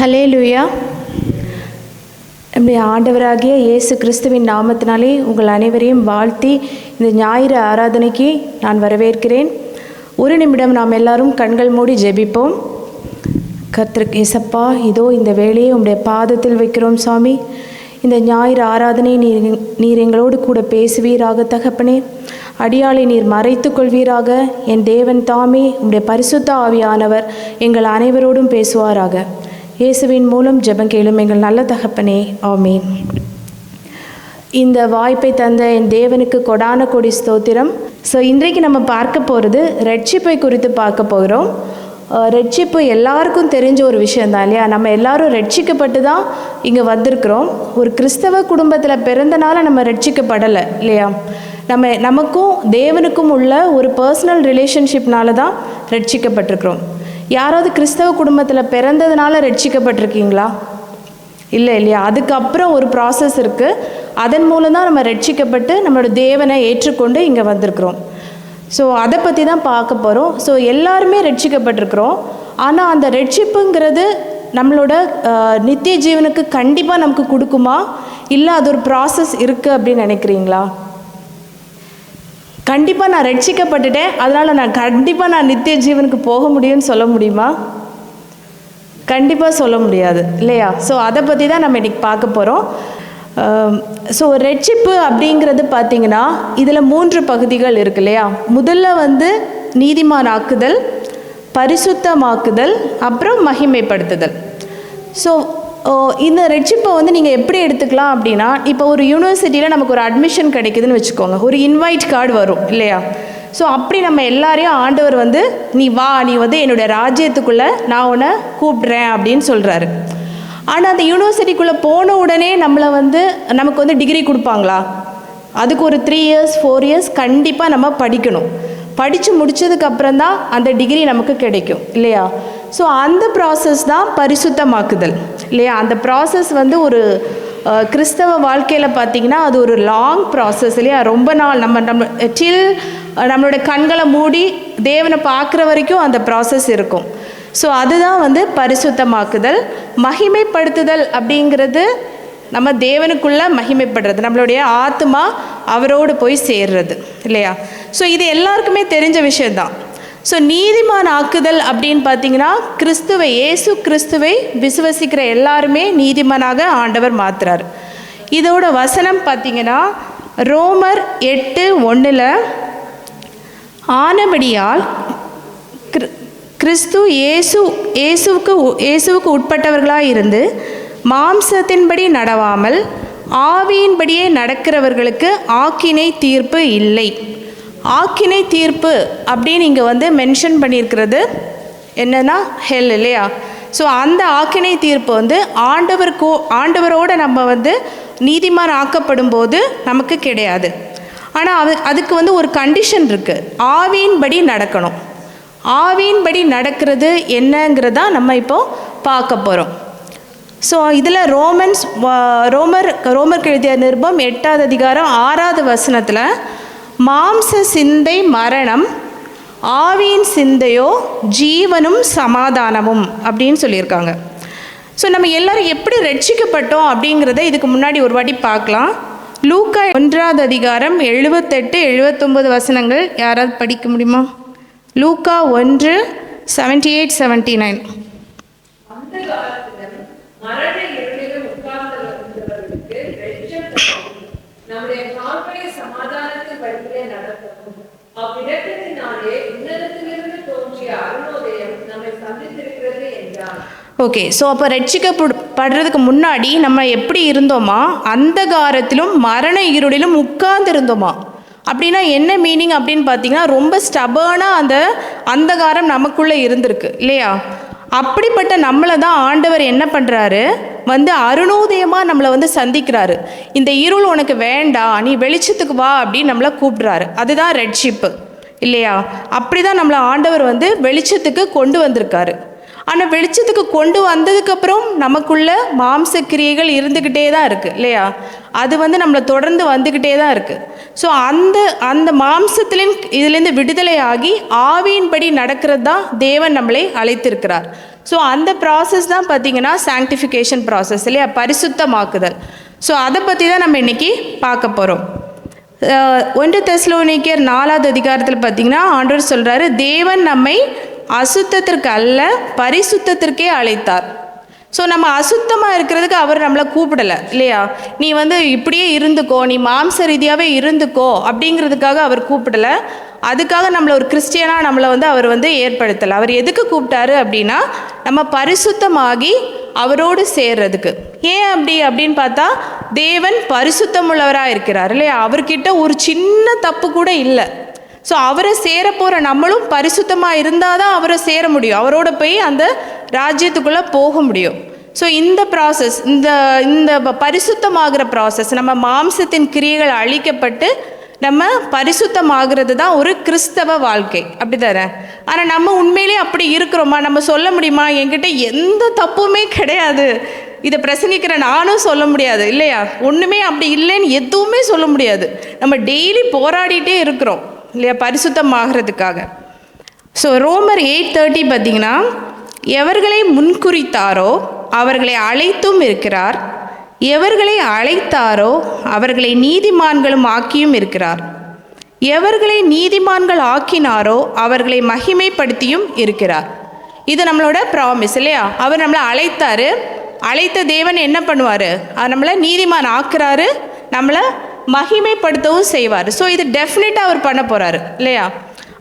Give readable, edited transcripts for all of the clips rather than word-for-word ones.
ஹல்லேலூயா. நம்முடைய ஆண்டவராகிய இயேசு கிறிஸ்துவின் நாமத்தினாலே உங்கள் அனைவரையும் வாழ்த்தி இந்த ஞாயிறு ஆராதனைக்கு நான் வரவேற்கிறேன். ஒரு நிமிடம் நாம் எல்லாரும் கண்கள் மூடி ஜெபிப்போம். கர்த்தருக்கு இயேசப்பா, இதோ இந்த வேளையை உம்முடைய பாதத்தில் வைக்கிறோம் சுவாமி. இந்த ஞாயிறு ஆராதனை நீர் எங்களோடு கூட பேசுவீராக தகப்பனே. அடியாளை நீர் மறைத்து கொள்வீராக. என் தேவன் தாமே உம்முடைய பரிசுத்த ஆவியானவர் எங்கள் அனைவரோடும் பேசுவாராக. இயேசுவின் மூலம் ஜெபம் கேளும் எங்கள் நல்ல தகப்பனே, ஆமீன். இந்த வாய்ப்பை தந்த என் தேவனுக்கு கொடான கொடி ஸ்தோத்திரம். ஸோ இன்றைக்கு நம்ம பார்க்க போகிறது ரட்சிப்பை குறித்து பார்க்க போகிறோம். ரட்சிப்பு எல்லாருக்கும் தெரிஞ்ச ஒரு விஷயந்தான் இல்லையா? நம்ம எல்லாரும் ரட்சிக்கப்பட்டு தான் இங்கே வந்திருக்கிறோம். ஒரு கிறிஸ்தவ குடும்பத்தில் பிறந்தனால நம்ம ரட்சிக்கப்படலை இல்லையா? நமக்கும் தேவனுக்கும் உள்ள ஒரு பர்சனல் ரிலேஷன்ஷிப்னால தான் ரட்சிக்கப்பட்டிருக்கிறோம். யாராவது கிறிஸ்தவ குடும்பத்தில் பிறந்ததுனால ரட்சிக்கப்பட்டிருக்கீங்களா? இல்லை இல்லையா? அதுக்கப்புறம் ஒரு ப்ராசஸ் இருக்குது. அதன் மூலம் தான் நம்ம ரட்சிக்கப்பட்டு நம்மளோட தேவனை ஏற்றுக்கொண்டு இங்கே வந்திருக்கிறோம். ஸோ அதை பற்றி தான் பார்க்க போகிறோம். ஸோ எல்லாருமே ரட்சிக்கப்பட்டிருக்கிறோம். ஆனால் அந்த ரட்சிப்புங்கிறது நம்மளோட நித்திய ஜீவனுக்கு கண்டிப்பாக நமக்கு கொடுக்குமா, இல்லை அது ஒரு ப்ராசஸ் இருக்குது அப்படின்னு நினைக்கிறீங்களா? கண்டிப்பாக நான் ரட்சிக்கப்பட்டுட்டேன், அதனால் நான் நித்திய ஜீவனுக்கு போக முடியும்னு சொல்ல முடியுமா? கண்டிப்பாக சொல்ல முடியாது இல்லையா? ஸோ அதை பற்றி தான் நம்ம இன்றைக்கி பார்க்க போகிறோம். ஸோ ரட்சிப்பு அப்படிங்கிறது பார்த்திங்கன்னா இதில் 3 பகுதிகள் இருக்கு இல்லையா? முதல்ல நீதிமானாக்குதல், பரிசுத்தமாக்குதல், அப்புறம் மகிமைப்படுத்துதல். ஸோ இந்த ரட்சிப்பை நீங்கள் எப்படி எடுத்துக்கலாம் அப்படின்னா, இப்போ ஒரு யூனிவர்சிட்டியில் நமக்கு ஒரு அட்மிஷன் கிடைக்குதுன்னு வச்சுக்கோங்க. ஒரு இன்வைட் கார்டு வரும் இல்லையா? ஸோ அப்படி நம்ம எல்லாரையும் ஆண்டவர் நீ வா, நீ என்னுடைய ராஜ்யத்துக்குள்ளே நான் உன்னை கூப்பிட்றேன் அப்படின்னு சொல்கிறாரு. ஆனால் அந்த யூனிவர்சிட்டிக்குள்ளே போன உடனே நம்மளை நமக்கு டிகிரி கொடுப்பாங்களா? அதுக்கு ஒரு 3 years 4 years கண்டிப்பாக நம்ம படிக்கணும். படித்து முடித்ததுக்கப்புறம் தான் அந்த டிகிரி நமக்கு கிடைக்கும் இல்லையா? ஸோ அந்த ப்ராசஸ் தான் பரிசுத்தமாக்குதல் இல்லையா? அந்த ப்ராசஸ் ஒரு கிறிஸ்தவ வாழ்க்கையில் பார்த்திங்கன்னா அது ஒரு லாங் ப்ராசஸ் இல்லையா? ரொம்ப நாள் நம்ம நம்மளோட கண்களை மூடி தேவனை பார்க்குற வரைக்கும் அந்த ப்ராசஸ் இருக்கும். ஸோ அதுதான் பரிசுத்தமாக்குதல். மகிமைப்படுத்துதல் அப்படிங்கிறது நம்ம தேவனுக்குள்ளே மகிமைப்படுறது, நம்மளுடைய ஆத்மா அவரோடு போய் சேர்றது இல்லையா? ஸோ இது எல்லாருக்குமே தெரிஞ்ச விஷயந்தான். ஸோ நீதிமான் ஆக்குதல் அப்படின்னு பார்த்தீங்கன்னா இயேசு கிறிஸ்துவை விசுவசிக்கிற எல்லாருமே நீதிமானாக ஆண்டவர் மாற்றுறார். இதோட வசனம் பார்த்தீங்கன்னா ரோமர் 8:1 ஆனபடியால் கிறிஸ்து இயேசுவுக்கு உட்பட்டவர்களாக இருந்து மாம்சத்தின்படி நடவாமல் ஆவியின்படியே நடக்கிறவர்களுக்கு ஆக்கினை தீர்ப்பு இல்லை. ஆக்கினை தீர்ப்பு அப்படின்னு இங்கே மென்ஷன் பண்ணியிருக்கிறது என்னென்னா ஹெல் இல்லையா? ஸோ அந்த ஆக்கினை தீர்ப்பு ஆண்டவரோடு நம்ம நீதிமான் ஆக்கப்படும் போது நமக்கு கிடையாது. ஆனால் அதுக்கு ஒரு கண்டிஷன் இருக்குது. ஆவியின்படி நடக்கணும். ஆவியின்படி நடக்கிறது என்னங்கிறதா நம்ம இப்போது பார்க்க போகிறோம். ஸோ இதில் ரோமருக்கு எழுதிய நிருபம் 8வது அதிகாரம் 6வது வசனத்தில் மாம்ச சிந்தை மரணம், ஆவியின் சிந்தையோ ஜீவனும் சமாதானமும் அப்படின்னு சொல்லியிருக்காங்க. ஸோ நம்ம எல்லோரும் எப்படி ரட்சிக்கப்பட்டோம் அப்படிங்கிறத இதுக்கு முன்னாடி ஒரு வாட்டி பார்க்கலாம். லூக்கா 1வது அதிகாரம் 78-79 வசனங்கள் யாராவது படிக்க முடியுமா? லூக்கா 1:78-79. ஓகே, ஸோ அப்போ ரட்சிக்கப்படுறதுக்கு முன்னாடி நம்ம எப்படி இருந்தோமா? அந்தகாரத்திலும் மரண இருளிலும் உட்கார்ந்து இருந்தோமா? அப்படின்னா என்ன மீனிங் அப்படின்னு பார்த்தீங்கன்னா ரொம்ப ஸ்டபர்னாக அந்தகாரம் நமக்குள்ளே இருந்திருக்கு இல்லையா? அப்படிப்பட்ட நம்மளை தான் ஆண்டவர் என்ன பண்ணுறாரு, அருணோதயமாக நம்மளை சந்திக்கிறாரு. இந்த இருள் உனக்கு வேண்டாம், நீ வெளிச்சத்துக்கு வா அப்படின்னு நம்மளை கூப்பிடுறாரு. அதுதான் ரட்சிப்பு இல்லையா? அப்படி தான் நம்மளை ஆண்டவர் வெளிச்சத்துக்கு கொண்டு வந்திருக்காரு. ஆனால் வெளிச்சத்துக்கு கொண்டு வந்ததுக்கப்புறம் நமக்குள்ள மாம்ச கிரியைகள் இருந்துக்கிட்டே தான் இருக்குது இல்லையா? அது நம்மளை தொடர்ந்து வந்துக்கிட்டே தான் இருக்குது. ஸோ அந்த இதுலேருந்து விடுதலை ஆகி ஆவியின்படி நடக்கிறது தான் தேவன் நம்மளை அழைத்திருக்கிறார். ஸோ அந்த ப்ராசஸ் தான் பார்த்திங்கன்னா சாங்டிஃபிகேஷன் ப்ராசஸ் இல்லையா, பரிசுத்தமாக்குதல். ஸோ அதை பற்றி தான் நம்ம இன்றைக்கி பார்க்க போகிறோம். 1 தெசலோனிக்கேயர் 4வது அதிகாரத்தில் பார்த்திங்கன்னா ஆண்டவர் சொல்கிறாரு, தேவன் நம்மை அசுத்தத்திற்கு அல்ல பரிசுத்தத்திற்கே அழைத்தார். ஸோ நம்ம அசுத்தமாக இருக்கிறதுக்கு அவர் நம்மளை கூப்பிடலை இல்லையா, நீ இப்படியே இருந்துக்கோ, நீ மாம்ச ரீதியாகவே இருந்துக்கோ அப்படிங்கிறதுக்காக அவர் கூப்பிடலை. அதுக்காக நம்மளை ஒரு கிறிஸ்டியனாக நம்மளை அவர் ஏற்படுத்தலை. அவர் எதுக்கு கூப்பிட்டாரு அப்படின்னா, நம்ம பரிசுத்தமாகி அவரோடு சேர்றதுக்கு. ஏன் அப்படின்னு பார்த்தா, தேவன் பரிசுத்தமுள்ளவராக இருக்கிறார் இல்லையா, அவர்கிட்ட ஒரு சின்ன தப்பு கூட இல்லை. ஸோ அவரை சேர போகிற நம்மளும் பரிசுத்தமாக இருந்தால் தான் அவரை சேர முடியும், அவரோட போய் அந்த ராஜ்யத்துக்குள்ளே போக முடியும். ஸோ இந்த ப்ராசஸ், இந்த பரிசுத்தமாகிற ப்ராசஸ், நம்ம மாம்சத்தின் கிரியைகள் அழிக்கப்பட்டு நம்ம பரிசுத்தமாகிறது தான் ஒரு கிறிஸ்தவ வாழ்க்கை, அப்படி தானே? ஆனால் நம்ம உண்மையிலே அப்படி இருக்கிறோமா? நம்ம சொல்ல முடியுமா, என்கிட்ட எந்த தப்புமே கிடையாது, இதை பிரசங்கிக்கிற நானும் சொல்ல முடியாது இல்லையா, ஒன்றுமே அப்படி இல்லைன்னு எதுவுமே சொல்ல முடியாது. நம்ம டெய்லி போராடிட்டே இருக்கிறோம் இல்லையா பரிசுத்தமாகிறதுக்காக. ஸோ ரோமர் 8:30 பார்த்திங்கன்னா, எவர்களை முன்குறித்தாரோ அவர்களை அழைத்தும் இருக்கிறார், எவர்களை அழைத்தாரோ அவர்களை நீதிமான்களும் ஆக்கியும் இருக்கிறார், எவர்களை நீதிமான்கள் ஆக்கினாரோ அவர்களை மகிமைப்படுத்தியும் இருக்கிறார். இது நம்மளோட ப்ராமிஸ் இல்லையா. அவர் நம்மளை அழைத்தார், அழைத்த தேவன் என்ன பண்ணுவார், நம்மளை நீதிமான் ஆக்குறாரு, நம்மளை மகிமைப்படுத்தவும் செய்வார். ஸோ இது டெஃபினட்டாக அவர் பண்ண போகிறாரு இல்லையா.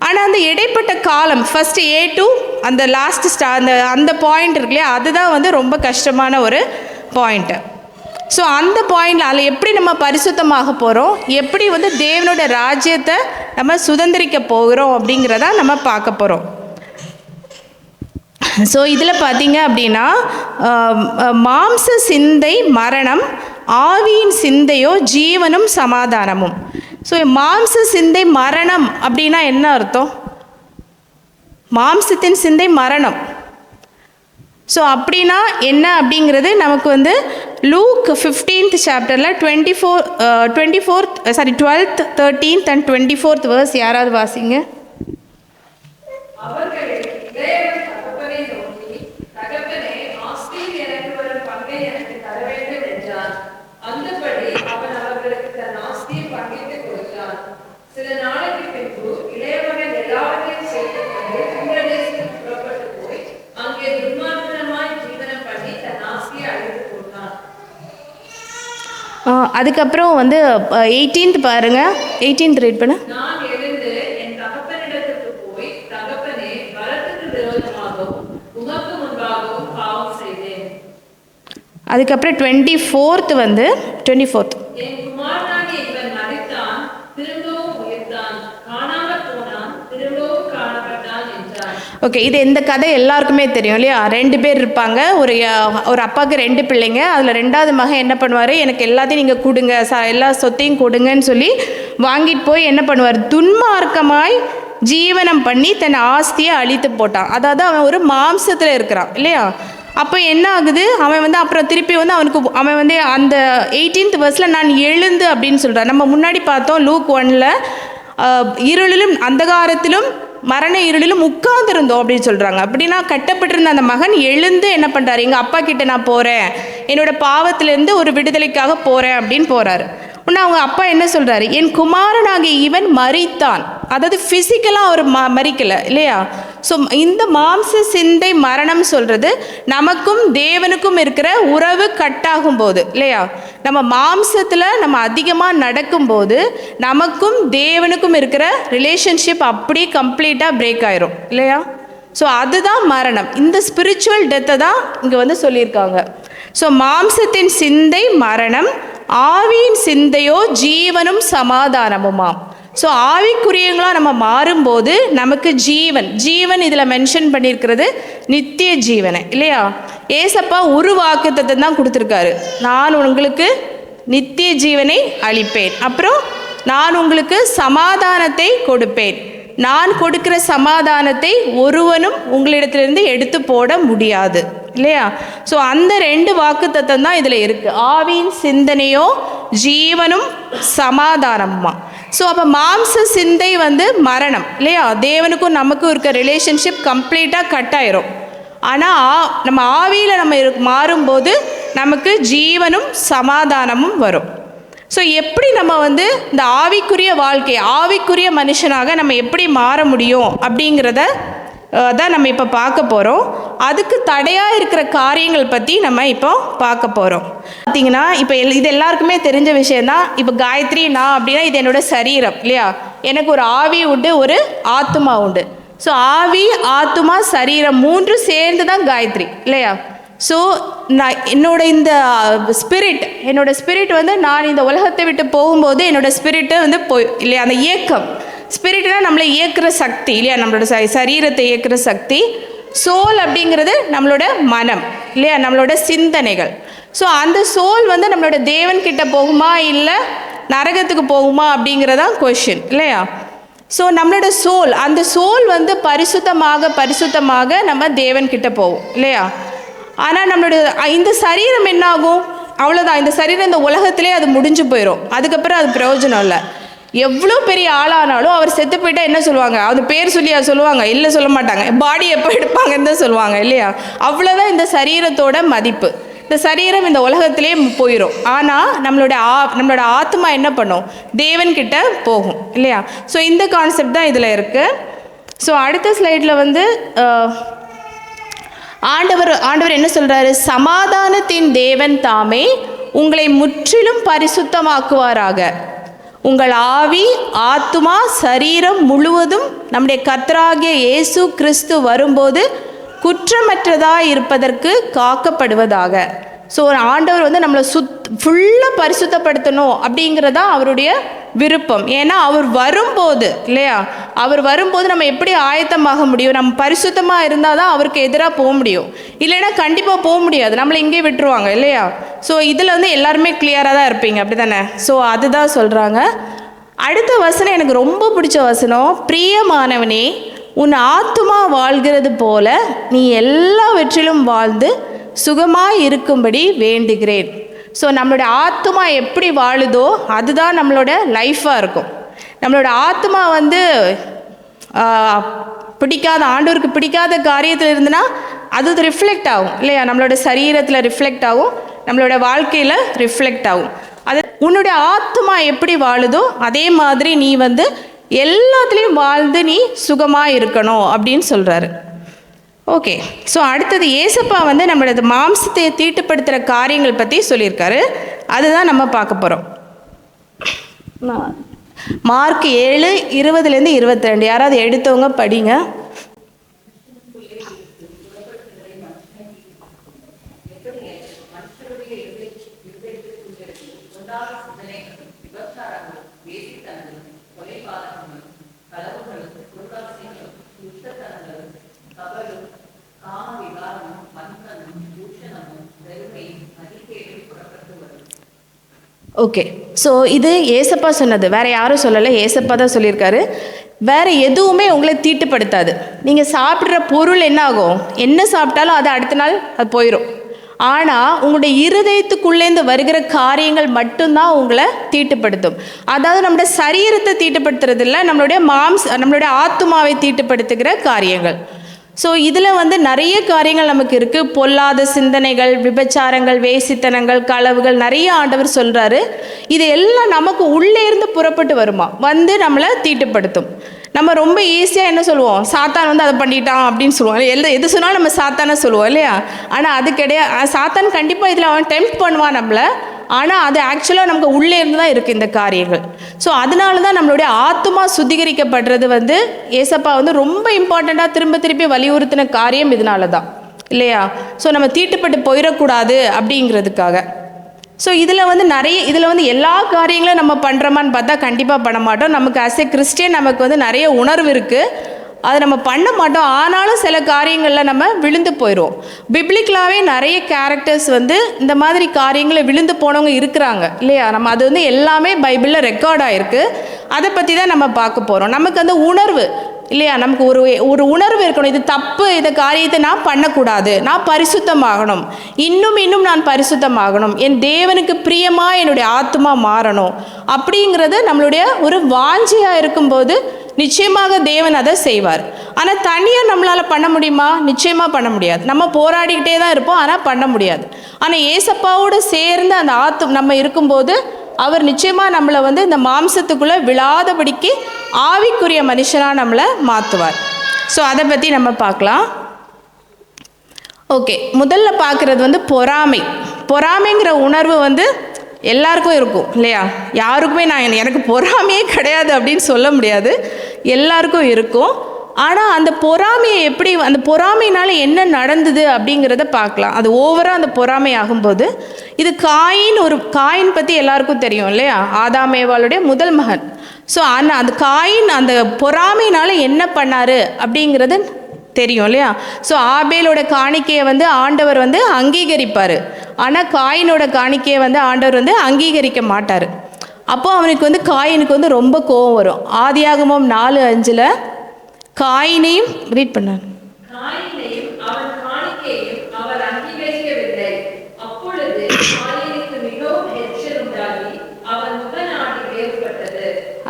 ஆனால் அந்த இடைப்பட்ட காலம், ஃபஸ்ட்டு A to அந்த லாஸ்ட் அந்த பாயிண்ட் இருக்கு இல்லையா, அதுதான் ரொம்ப கஷ்டமான ஒரு பாயிண்ட்டு. ஸோ அந்த பாயிண்டில் அதில் எப்படி நம்ம பரிசுத்தமாக போகிறோம், எப்படி தேவனோட ராஜ்யத்தை நம்ம சுதந்திரிக்க போகிறோம் அப்படிங்கிறத நம்ம பார்க்க போகிறோம். ஸோ இதில் பார்த்தீங்க அப்படின்னா, மாம்ச சிந்தை மரணம், ஆவியின் சிந்தையோ ஜீவனும் சமாதானமும். ஸோ மாம்ச சிந்தை மரணம் அப்படின்னா என்ன அர்த்தம்? மாம்சத்தின் சிந்தை மரணம். ஸோ அப்படின்னா என்ன அப்படிங்கிறது நமக்கு லூக் 15th சாப்டரில் 12th, 13th and 24th verse யாராவது வாசிங்க. அதுக்கப்புறம் 18th பாருங்க, 18th ரீட் பண்ண. அதுக்கப்புறம் 24th 24th ஓகே. இது இந்த கதை எல்லாருக்குமே தெரியும் இல்லையா. 2 பேர் இருப்பாங்க, ஒரு அப்பாவுக்கு 2 பிள்ளைங்க. அதில் 2வது மகன் என்ன பண்ணுவார், எனக்கு எல்லாத்தையும் நீங்கள் கொடுங்க, எல்லா சொத்தையும் கொடுங்கன்னு சொல்லி வாங்கிட்டு போய் என்ன பண்ணுவார், துன்மார்க்கமாய் ஜீவனம் பண்ணி தன் ஆஸ்தியை அழித்து போட்டான். அதாவது அவன் ஒரு மாம்சத்தில் இருக்கிறான் இல்லையா. அப்போ என்ன ஆகுது, அவன் அப்புறம் திருப்பி அவனுக்கு அவன் அந்த 18th verseல நான் எழுந்து அப்படின்னு சொல்கிறான். நம்ம முன்னாடி பார்த்தோம் லூக் 1ல் இருளிலும் அந்தகாரத்திலும் மரண இருளிலும் உட்கார்ந்துருந்தோம் அப்படின்னு சொல்கிறாங்க. அப்படின்னா கட்டப்பட்டிருந்த அந்த மகன் எழுந்து என்ன பண்ணுறாரு, எங்கள் அப்பா கிட்ட நான் போகிறேன், என்னோட பாவத்திலேருந்து ஒரு விடுதலைக்காக போகிறேன் அப்படின்னு போகிறாரு. உடனே அவங்க அப்பா என்ன சொல்கிறாரு, என் குமாரனாகிய இவன் மரித்தான். அதாவது ஃபிசிக்கலாக அவர் மரிக்கலை இல்லையா. ஸோ இந்த மாம்ச சிந்தை மரணம் சொல்கிறது நமக்கும் தேவனுக்கும் இருக்கிற உறவு கட்டாகும் போது இல்லையா. நம்ம மாம்சத்தில் நம்ம அதிகமாக நடக்கும்போது நமக்கும் தேவனுக்கும் இருக்கிற ரிலேஷன்ஷிப் அப்படியே கம்ப்ளீட்டாக பிரேக் ஆயிரும் இல்லையா. ஸோ அதுதான் மரணம். இந்த ஸ்பிரிச்சுவல் டெத்தை தான் இங்கே சொல்லியிருக்காங்க. ஸோ மாம்சத்தின் சிந்தை மரணம், ஆவியின் சிந்தையோ ஜீவனும் சமாதானமுமாம். ஸோ ஆவிக்குரியங்களாக நம்ம மாறும்போது நமக்கு ஜீவன் இதில் மென்ஷன் பண்ணியிருக்கிறது நித்திய ஜீவனை இல்லையா. ஏசப்பா ஒரு வாக்குத்தத்தை தான் கொடுத்துருக்காரு, நான் உங்களுக்கு நித்திய ஜீவனை அளிப்பேன், அப்புறம் நான் உங்களுக்கு சமாதானத்தை கொடுப்பேன், நான் கொடுக்கிற சமாதானத்தை ஒருவனும் உங்களிடத்திலிருந்து எடுத்து போட முடியாது இல்லையா. ஸோ அந்த 2 வாக்குத்தத்தம் தான் இதில் இருக்குது, ஆவியின் சிந்தனையோ ஜீவனும் சமாதானமுமா. ஸோ அப்போ மாம்ச சிந்தை மரணம் இல்லையா, தேவனுக்கும் நமக்கும் இருக்க ரிலேஷன்ஷிப் கம்ப்ளீட்டாக கட் ஆயிரும். ஆனால் நம்ம ஆவியில் நம்ம மாறும்போது நமக்கு ஜீவனும் சமாதானமும் வரும். ஸோ எப்படி நம்ம வந்து இந்த ஆவிக்குரிய வாழ்க்கை, ஆவிக்குரிய மனுஷனாக நம்ம எப்படி மாற முடியும் அப்படிங்கிறத தான் நம்ம இப்போ பார்க்க போகிறோம். அதுக்கு தடையாக இருக்கிற காரியங்கள் பற்றி நம்ம இப்போ பார்க்க போகிறோம். பார்த்தீங்கன்னா இப்போ இது எல்லாருக்குமே தெரிஞ்ச விஷயந்தான். இப்போ காயத்ரி நான் அப்படின்னா இது என்னோட சரீரம் இல்லையா, எனக்கு ஒரு ஆவி உண்டு, ஒரு ஆத்மா உண்டு. ஸோ ஆவி, ஆத்மா, சரீரம் 3 சேர்ந்து தான் காயத்ரி இல்லையா. ஸோ நான் என்னோட இந்த ஸ்பிரிட் வந்து நான் இந்த உலகத்தை விட்டு போகும்போது என்னோடய ஸ்பிரிட்டு வந்து இல்லையா, அந்த இயக்கம், ஸ்பிரிட்னா நம்மளை இயக்குற சக்தி இல்லையா, நம்மளோட சரீரத்தை இயக்குற சக்தி. சோல் அப்படிங்கிறது நம்மளோட மனம் இல்லையா, நம்மளோட சிந்தனைகள். ஸோ அந்த சோல் வந்து நம்மளோட தேவன்கிட்ட போகுமா இல்லை நரகத்துக்கு போகுமா அப்படிங்கிறதான் கொஷின் இல்லையா. ஸோ நம்மளோட சோல், அந்த சோல் வந்து பரிசுத்தமாக நம்ம தேவன்கிட்ட போவோம் இல்லையா. ஆனால் நம்மளோட இந்த சரீரம் என்ன ஆகும், அவ்வளோதான். இந்த சரீரம் இந்த உலகத்திலே அது முடிஞ்சு போயிடும். அதுக்கப்புறம் அது பிரயோஜனம் இல்லை. எவ்வளோ பெரிய ஆளானாலும் அவர் செத்து போயிட்டா என்ன சொல்லுவாங்க, அது பேர் சொல்லி அதை சொல்லுவாங்க, இல்லை சொல்ல மாட்டாங்க, பாடி எப்போ எடுப்பாங்கன்னு தான் சொல்லுவாங்க இல்லையா. அவ்வளோதான் இந்த சரீரத்தோட மதிப்பு. இந்த சரீரம் இந்த உலகத்திலே போயிடும். ஆனால் நம்மளோட ஆத்மா என்ன பண்ணும், தேவன்கிட்ட போகும் இல்லையா. ஸோ இந்த கான்செப்ட் தான் இதில் இருக்குது. ஸோ அடுத்த ஸ்லைடில் வந்து ஆண்டவர் என்ன சொல்கிறாரு, சமாதானத்தின் தேவன் தாமே உங்களை முற்றிலும் பரிசுத்தமாக்குவாராக. உங்கள் ஆவி, ஆத்துமா, சரீரம் முழுவதும் நம்முடைய கர்த்தராகிய இயேசு கிறிஸ்து வரும்போது குற்றமற்றதாக இருப்பதற்கு காக்கப்படுவதாக. ஸோ ஆண்டவர் வந்து நம்மளை ஃபுல்லாக பரிசுத்தப்படுத்தணும் அப்படிங்கிறதா அவருடைய விருப்பம். ஏன்னா அவர் வரும்போது இல்லையா, அவர் வரும்போது நம்ம எப்படி ஆயத்தமாக முடியும், நம்ம பரிசுத்தமாக இருந்தால் தான் அவருக்கு எதிராக போக முடியும், இல்லைன்னா கண்டிப்பாக போக முடியாது, நம்மளை இங்கே விட்டுருவாங்க இல்லையா. ஸோ இதில் வந்து எல்லாருமே கிளியராக தான் இருப்பீங்க அப்படி தானே. ஸோ அதுதான் சொல்கிறாங்க. அடுத்த வசனம் எனக்கு ரொம்ப பிடிச்ச வசனம், பிரியமானவனே உன் ஆத்துமா வாழ்கிறது போல நீ எல்லாவற்றிலும் வாழ்ந்து சுகமாக இருக்கும்படி வேண்டுகிறேன். ஸோ நம்மளோட ஆத்மா எப்படி வாழுதோ அதுதான் நம்மளோட லைஃப்பாக இருக்கும். நம்மளோட ஆத்மா வந்து ஆண்டவருக்கு பிடிக்காத காரியத்தில் இருந்துன்னா அது ரிஃப்ளெக்ட் ஆகும் இல்லையா, நம்மளோட சரீரத்தில் ரிஃப்ளெக்ட் ஆகும், நம்மளோட வாழ்க்கையில் ரிஃப்ளெக்ட் ஆகும். அது உன்னுடைய ஆத்மா எப்படி வாழுதோ அதே மாதிரி நீ வந்து எல்லாத்துலேயும் வாழ்ந்து நீ சுகமாக இருக்கணும் அப்படின்னு சொல்கிறாரு. ஓகே. ஸோ அடுத்தது ஏசப்பா வந்து நம்மளோட மாம்சத்தை தீட்டுப்படுத்துகிற காரியங்கள் பற்றி சொல்லியிருக்காரு. அதுதான் நம்ம பார்க்க போகிறோம். மார்க் 7:20-22 யாராவது எடுத்தவங்க படிங்க. ஓகே. ஸோ இது ஏசப்பா சொன்னது, வேறு யாரும் சொல்லலை, ஏசப்பா தான் சொல்லியிருக்காரு. வேறு எதுவுமே உங்களை தீட்டுப்படுத்தாது. நீங்கள் சாப்பிட்ற பொருள் என்ன ஆகும், என்ன சாப்பிட்டாலும் அது அடுத்த நாள் அது போயிடும். ஆனால் உங்களுடைய இருதயத்துக்குள்ளேருந்து வருகிற காரியங்கள் மட்டும்தான் உங்களை தீட்டுப்படுத்தும். அதாவது நம்மளுடைய சரீரத்தை தீட்டுப்படுத்துறது இல்லை, நம்மளுடைய ஆத்துமாவை தீட்டுப்படுத்துகிற காரியங்கள். ஸோ இதில் வந்து நிறைய காரியங்கள் நமக்கு இருக்குது. பொல்லாத சிந்தனைகள், விபச்சாரங்கள், வேசித்தனங்கள், களவுகள் நிறைய ஆண்டவர் சொல்கிறாரு. இது எல்லாம் நமக்கு உள்ளே இருந்து புறப்பட்டு வருமா, வந்து நம்மளை தீட்டுப்படுத்தும். நம்ம ரொம்ப ஈஸியாக என்ன சொல்லுவோம், சாத்தான் வந்து அதை பண்ணிட்டான் அப்படின்னு சொல்லுவோம். எது சொன்னாலும் நம்ம சாத்தானை சொல்லுவோம் இல்லையா. ஆனால் அது கிடையாது. சாத்தான் கண்டிப்பாக இதில் அவன் டெம்ப்ட் பண்ணுவான் நம்மளை. ஆனால் அது ஆக்சுவலாக நமக்கு உள்ளே இருந்து தான் இருக்குது இந்த காரியங்கள். ஸோ அதனால தான் நம்மளுடைய ஆத்மா சுத்திகரிக்கப்படுறது வந்து ஏசப்பா வந்து ரொம்ப இம்பார்ட்டண்ட்டாக திருப்பி வலியுறுத்தின காரியம் இதனால தான் இல்லையா. ஸோ நம்ம தீட்டுப்பட்டு போயிடக்கூடாது அப்படிங்கிறதுக்காக. ஸோ இதில் வந்து எல்லா காரியங்களும் நம்ம பண்ணுறோமான்னு பார்த்தா கண்டிப்பாக பண்ண மாட்டோம். நமக்கு ஆஸ் ஏ கிறிஸ்டியன் நமக்கு வந்து நிறைய உணர்வு இருக்குது, அதை நம்ம பண்ண மாட்டோம். ஆனாலும் சில காரியங்களில் நம்ம விழுந்து போயிடுவோம். பிப்ளிக்கலாகவே நிறைய கேரக்டர்ஸ் வந்து இந்த மாதிரி காரியங்களை விழுந்து போனவங்க இருக்கிறாங்க இல்லையா. நம்ம அது வந்து எல்லாமே பைபிளில் ரெக்கார்ட் ஆகிருக்கு. அதை பற்றி தான் நம்ம பார்க்க போகிறோம். நமக்கு அந்த உணர்வு இல்லையா, நமக்கு ஒரு உணர்வு இருக்கணும், இது தப்பு, இந்த காரியத்தை நான் பண்ணக்கூடாது, நான் பரிசுத்தமாகணும், இன்னும் நான் பரிசுத்தமாகணும், என் தேவனுக்கு பிரியமாக என்னுடைய ஆத்மா மாறணும் அப்படிங்கிறது நம்மளுடைய ஒரு வாஞ்சியாக இருக்கும்போது நிச்சயமாக தேவன் அதை செய்வார். ஆனால் தனியாக நம்மளால் பண்ண முடியுமா? நிச்சயமாக பண்ண முடியாது. நம்ம போராடிக்கிட்டே தான் இருப்போம், ஆனால் பண்ண முடியாது. ஆனால் ஏசப்பாவோடு சேர்ந்து அந்த நம்ம இருக்கும்போது அவர் நிச்சயமாக நம்மளை வந்து இந்த மாம்சத்துக்குள்ளே விழாதபடிக்கு ஆவிக்குரிய மனுஷனாக நம்மளை மாற்றுவார். ஸோ அதை பற்றி நம்ம பார்க்கலாம். ஓகே, முதல்ல பார்க்குறது வந்து பொறாமை. பொறாமைங்கிற உணர்வு வந்து எல்லாருக்கும் இருக்கும் இல்லையா? யாருக்குமே எனக்கு பொறாமையே கிடையாது அப்படின்னு சொல்ல முடியாது, எல்லாருக்கும் இருக்கும். ஆனால் அந்த பொறாமையை எப்படி, அந்த பொறாமையினால என்ன நடந்தது அப்படிங்கிறத பார்க்கலாம். அது ஓவராக அந்த பொறாமை ஆகும்போது, இது காயின் பற்றி எல்லாருக்கும் தெரியும் இல்லையா? ஆதாம் ஏவாளுடைய முதல் மகன். ஸோ அந்த காயின் அந்த பொறாமையினால என்ன பண்ணார் அப்படிங்கிறது தெரியும் இல்லையா? ஸோ ஆபேலோட காணிக்கையை வந்து ஆண்டவர் வந்து அங்கீகரிப்பார், ஆனால் காயினோட காணிக்கையை வந்து ஆண்டவர் வந்து அங்கீகரிக்க மாட்டார். அப்போது அவனுக்கு வந்து காயினுக்கு வந்து ரொம்ப கோபம் வரும். ஆதியாகமம் 4:5 காயினையும் ரீட் பண்ணார்.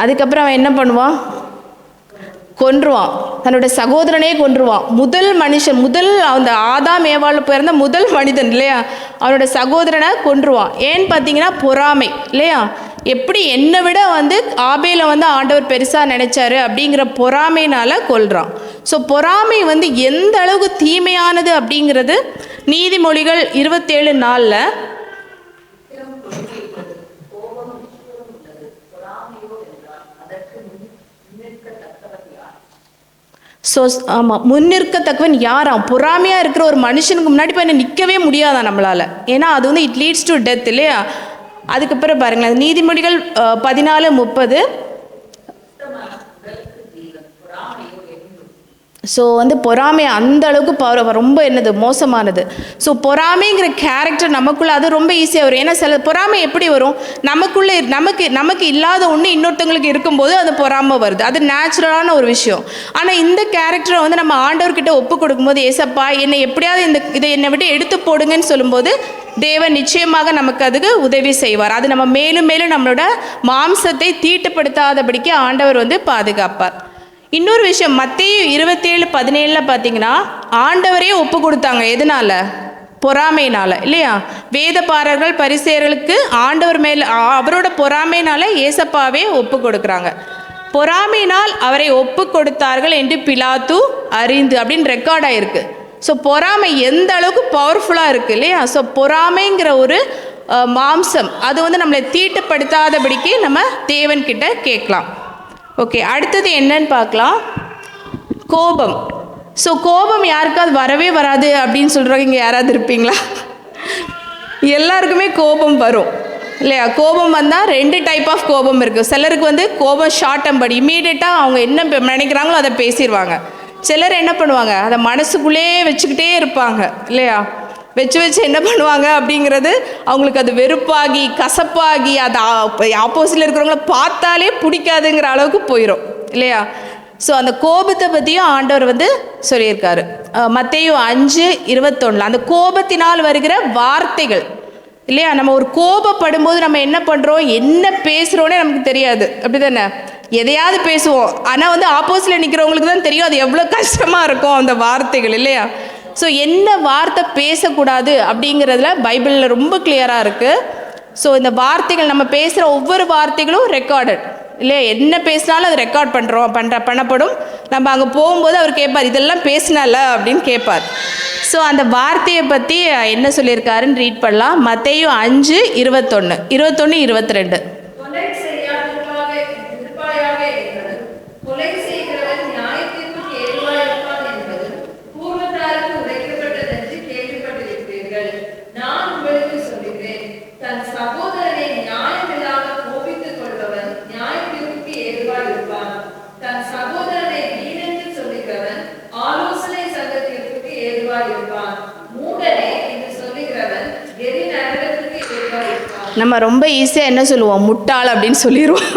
அதுக்கப்புறம் அவன் என்ன பண்ணுவான்? கொன்றுவான், தன்னோட சகோதரனே கொன்றுவான். முதல் அந்த ஆதாம் ஏவாள் பிறந்த முதல் மனிதன் இல்லையா, அவனோட சகோதரனை கொன்றுவான். ஏன்னு பார்த்தீங்கன்னா பொறாமை இல்லையா? எப்படி என்னை விட வந்து ஆபேலை வந்து ஆண்டவர் பெருசாக நினைச்சாரு அப்படிங்கிற பொறாமையினால கொல்றான். ஸோ பொறாமை வந்து எந்த அளவுக்கு தீமையானது அப்படிங்கிறது நீதிமொழிகள் 27:4 ஸோ ஆமாம், முன்னிற்கத்தக்கவன் யாராம்? பொறாமையாக இருக்கிற ஒரு மனுஷனுக்கு முன்னாடி போய் நிற்கவே முடியாதான் நம்மளால். ஏன்னா அது வந்து இட் லீட்ஸ் டு டெத் இல்லையா? அதுக்கப்புறம் பாருங்களேன், நீதிமொழிகள் 14:30 ஸோ வந்து பொறாமை அந்த அளவுக்கு ரொம்ப என்னது மோசமானது. ஸோ பொறாமைங்கிற கேரக்டர் நமக்குள்ளே அது ரொம்ப ஈஸியாக வரும். ஏன்னா சில பொறாமை எப்படி வரும்? நமக்குள்ளே நமக்கு இல்லாத ஒன்று இன்னொருத்தவங்களுக்கு இருக்கும்போது அது பொறாமை வருது, அது நேச்சுரலான ஒரு விஷயம். ஆனால் இந்த கேரக்டரை வந்து நம்ம ஆண்டவர்கிட்ட ஒப்பு கொடுக்கும்போது, ஏசப்பா என்னை எப்படியாவது இதை என்னை விட்டு எடுத்து போடுங்கன்னு சொல்லும்போது தேவன் நிச்சயமாக நமக்கு அதுக்கு உதவி செய்வார். அது நம்ம மேலும் மேலும் நம்மளோட மாம்சத்தை தீட்டுப்படுத்தாதபடிக்கு ஆண்டவர் வந்து பாதுகாப்பார். இன்னொரு விஷயம், மத்தேயு 27:17 பார்த்தீங்கன்னா ஆண்டவரே ஒப்பு கொடுத்தாங்க. எதனால? பொறாமையினால இல்லையா? வேதபாரர்கள் பரிசேயர்களுக்கு ஆண்டவர் மேல் அவரோட பொறாமையினால ஏசப்பாவே ஒப்பு கொடுக்குறாங்க. பொறாமையினால் அவரை ஒப்பு கொடுத்தார்கள் என்று பிலாத்து அறிந்து அப்படின்னு ரெக்கார்ட் ஆயிருக்கு. ஸோ பொறாமை எந்த அளவுக்கு பவர்ஃபுல்லாக இருக்குது இல்லையா? ஸோ பொறாமைங்கிற ஒரு மாம்சம் அது வந்து நம்மளை தீட்டுப்படுத்தாதபடிக்கு நம்ம தேவன்கிட்ட கேட்கலாம். ஓகே, அடுத்தது என்னன்னு பார்க்கலாம். கோபம். ஸோ கோபம் யாருக்காவது வரவே வராது அப்படின்னு சொல்கிறவங்க இங்கே யாராவது இருப்பீங்களா? எல்லாருக்குமே கோபம் வரும் இல்லையா? கோபம் வந்தால் 2 டைப் ஆஃப் கோபம் இருக்குது. சிலருக்கு வந்து கோபம் ஷார்ட் டெம்பர்ட், இம்மீடியட்டாக அவங்க என்ன நினைக்கிறாங்களோ அதை பேசிடுவாங்க. சிலர் என்ன பண்ணுவாங்க, அதை மனசுக்குள்ளேயே வச்சுக்கிட்டே இருப்பாங்க இல்லையா? வச்சு என்ன பண்ணுவாங்க அப்படிங்கிறது அவங்களுக்கு அது வெறுப்பாகி கசப்பாகி அது ஆப்போசிட்டில் இருக்கிறவங்கள பார்த்தாலே பிடிக்காதுங்கிற அளவுக்கு போயிடும் இல்லையா? ஸோ அந்த கோபத்தை பற்றியும் ஆண்டவர் வந்து சொல்லியிருக்காரு. மத்தேயு 5:21 அந்த கோபத்தினால் வருகிற வார்த்தைகள் இல்லையா? நம்ம ஒரு கோபப்படும் போது நம்ம என்ன பண்ணுறோம், என்ன பேசுகிறோன்னே நமக்கு தெரியாது, அப்படி தானே? எதையாவது பேசுவோம், ஆனால் வந்து ஆப்போசிட்டில் நிற்கிறவங்களுக்கு தான் தெரியும் அது எவ்வளோ கஷ்டமாக இருக்கும் அந்த வார்த்தைகள் இல்லையா? ஸோ என்ன வார்த்தை பேசக்கூடாது அப்படிங்கிறதுல பைபிளில் ரொம்ப கிளியராக இருக்குது. ஸோ இந்த வார்த்தைகள் நம்ம பேசுகிற ஒவ்வொரு வார்த்தைகளும் ரெக்கார்டட் இல்லையா? என்ன பேசினாலும் அது ரெக்கார்ட் பண்ணப்படும். நம்ம அங்கே போகும்போது அவர் கேட்பார், இதெல்லாம் பேசினால அப்படின்னு கேட்பார். ஸோ அந்த வார்த்தையை பற்றி என்ன சொல்லியிருக்காருன்னு ரீட் பண்ணலாம். மத்தேயு 5:21, 22. நம்ம ரொம்ப ஈஸியாக என்ன சொல்லுவோம், முட்டாள் அப்படின்னு சொல்லிடுவோம்.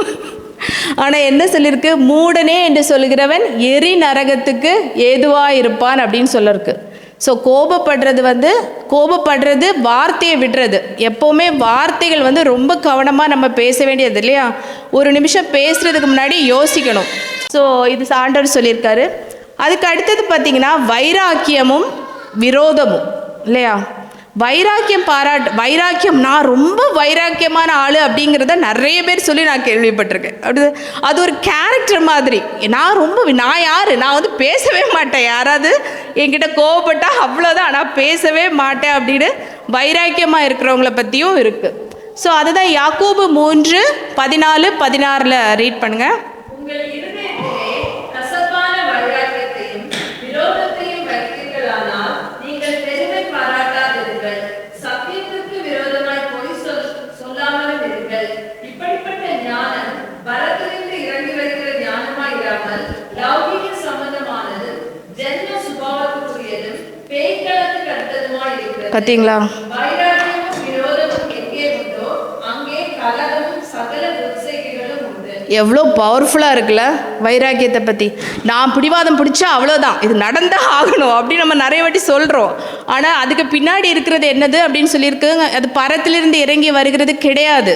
ஆனால் என்ன சொல்லியிருக்கு, மூடனே என்று சொல்லுகிறவன் எரி நரகத்துக்கு ஏதுவாக இருப்பான் அப்படின்னு சொல்லிருக்கு. ஸோ கோபப்படுறது வார்த்தையை விடுறது. எப்போவுமே வார்த்தைகள் வந்து ரொம்ப கவனமாக நம்ம பேச வேண்டியது இல்லையா? ஒரு நிமிஷம் பேசுகிறதுக்கு முன்னாடி யோசிக்கணும். ஸோ இது ஆண்டவர் சொல்லியிருக்காரு. அதுக்கு அடுத்தது பார்த்தீங்கன்னா வைராக்கியமும் விரோதமும் இல்லையா. வைராக்கியம் நான் ரொம்ப வைராக்கியமான ஆள் அப்படிங்கிறத நிறைய பேர் சொல்லி நான் கேள்விப்பட்டிருக்கேன். அது ஒரு கேரக்டர் மாதிரி. நான் யார், நான் வந்து பேசவே மாட்டேன், யாராவது என்கிட்ட கோவப்பட்டால் அவ்வளோதான், நான் பேசவே மாட்டேன் அப்படின்னு வைராக்கியமாக இருக்கிறவங்கள பற்றியும் இருக்குது. ஸோ அதுதான் யாக்கோபு 3:14-16 ரீட் பண்ணுங்க. பார்த்தீங்களா, எவ்வளோ பவர்ஃபுல்லாக இருக்குல்ல வைராக்கியத்தை பற்றி. நான் பிடிவாதம் பிடிச்சா அவ்வளோதான், இது நடந்தால் ஆகணும் அப்படின்னு நம்ம நிறைய வாட்டி சொல்கிறோம். ஆனால் அதுக்கு பின்னாடி இருக்கிறது என்னது அப்படின்னு சொல்லியிருக்குங்க. அது பரத்திலிருந்து இறங்கி வருகிறது கிடையாது.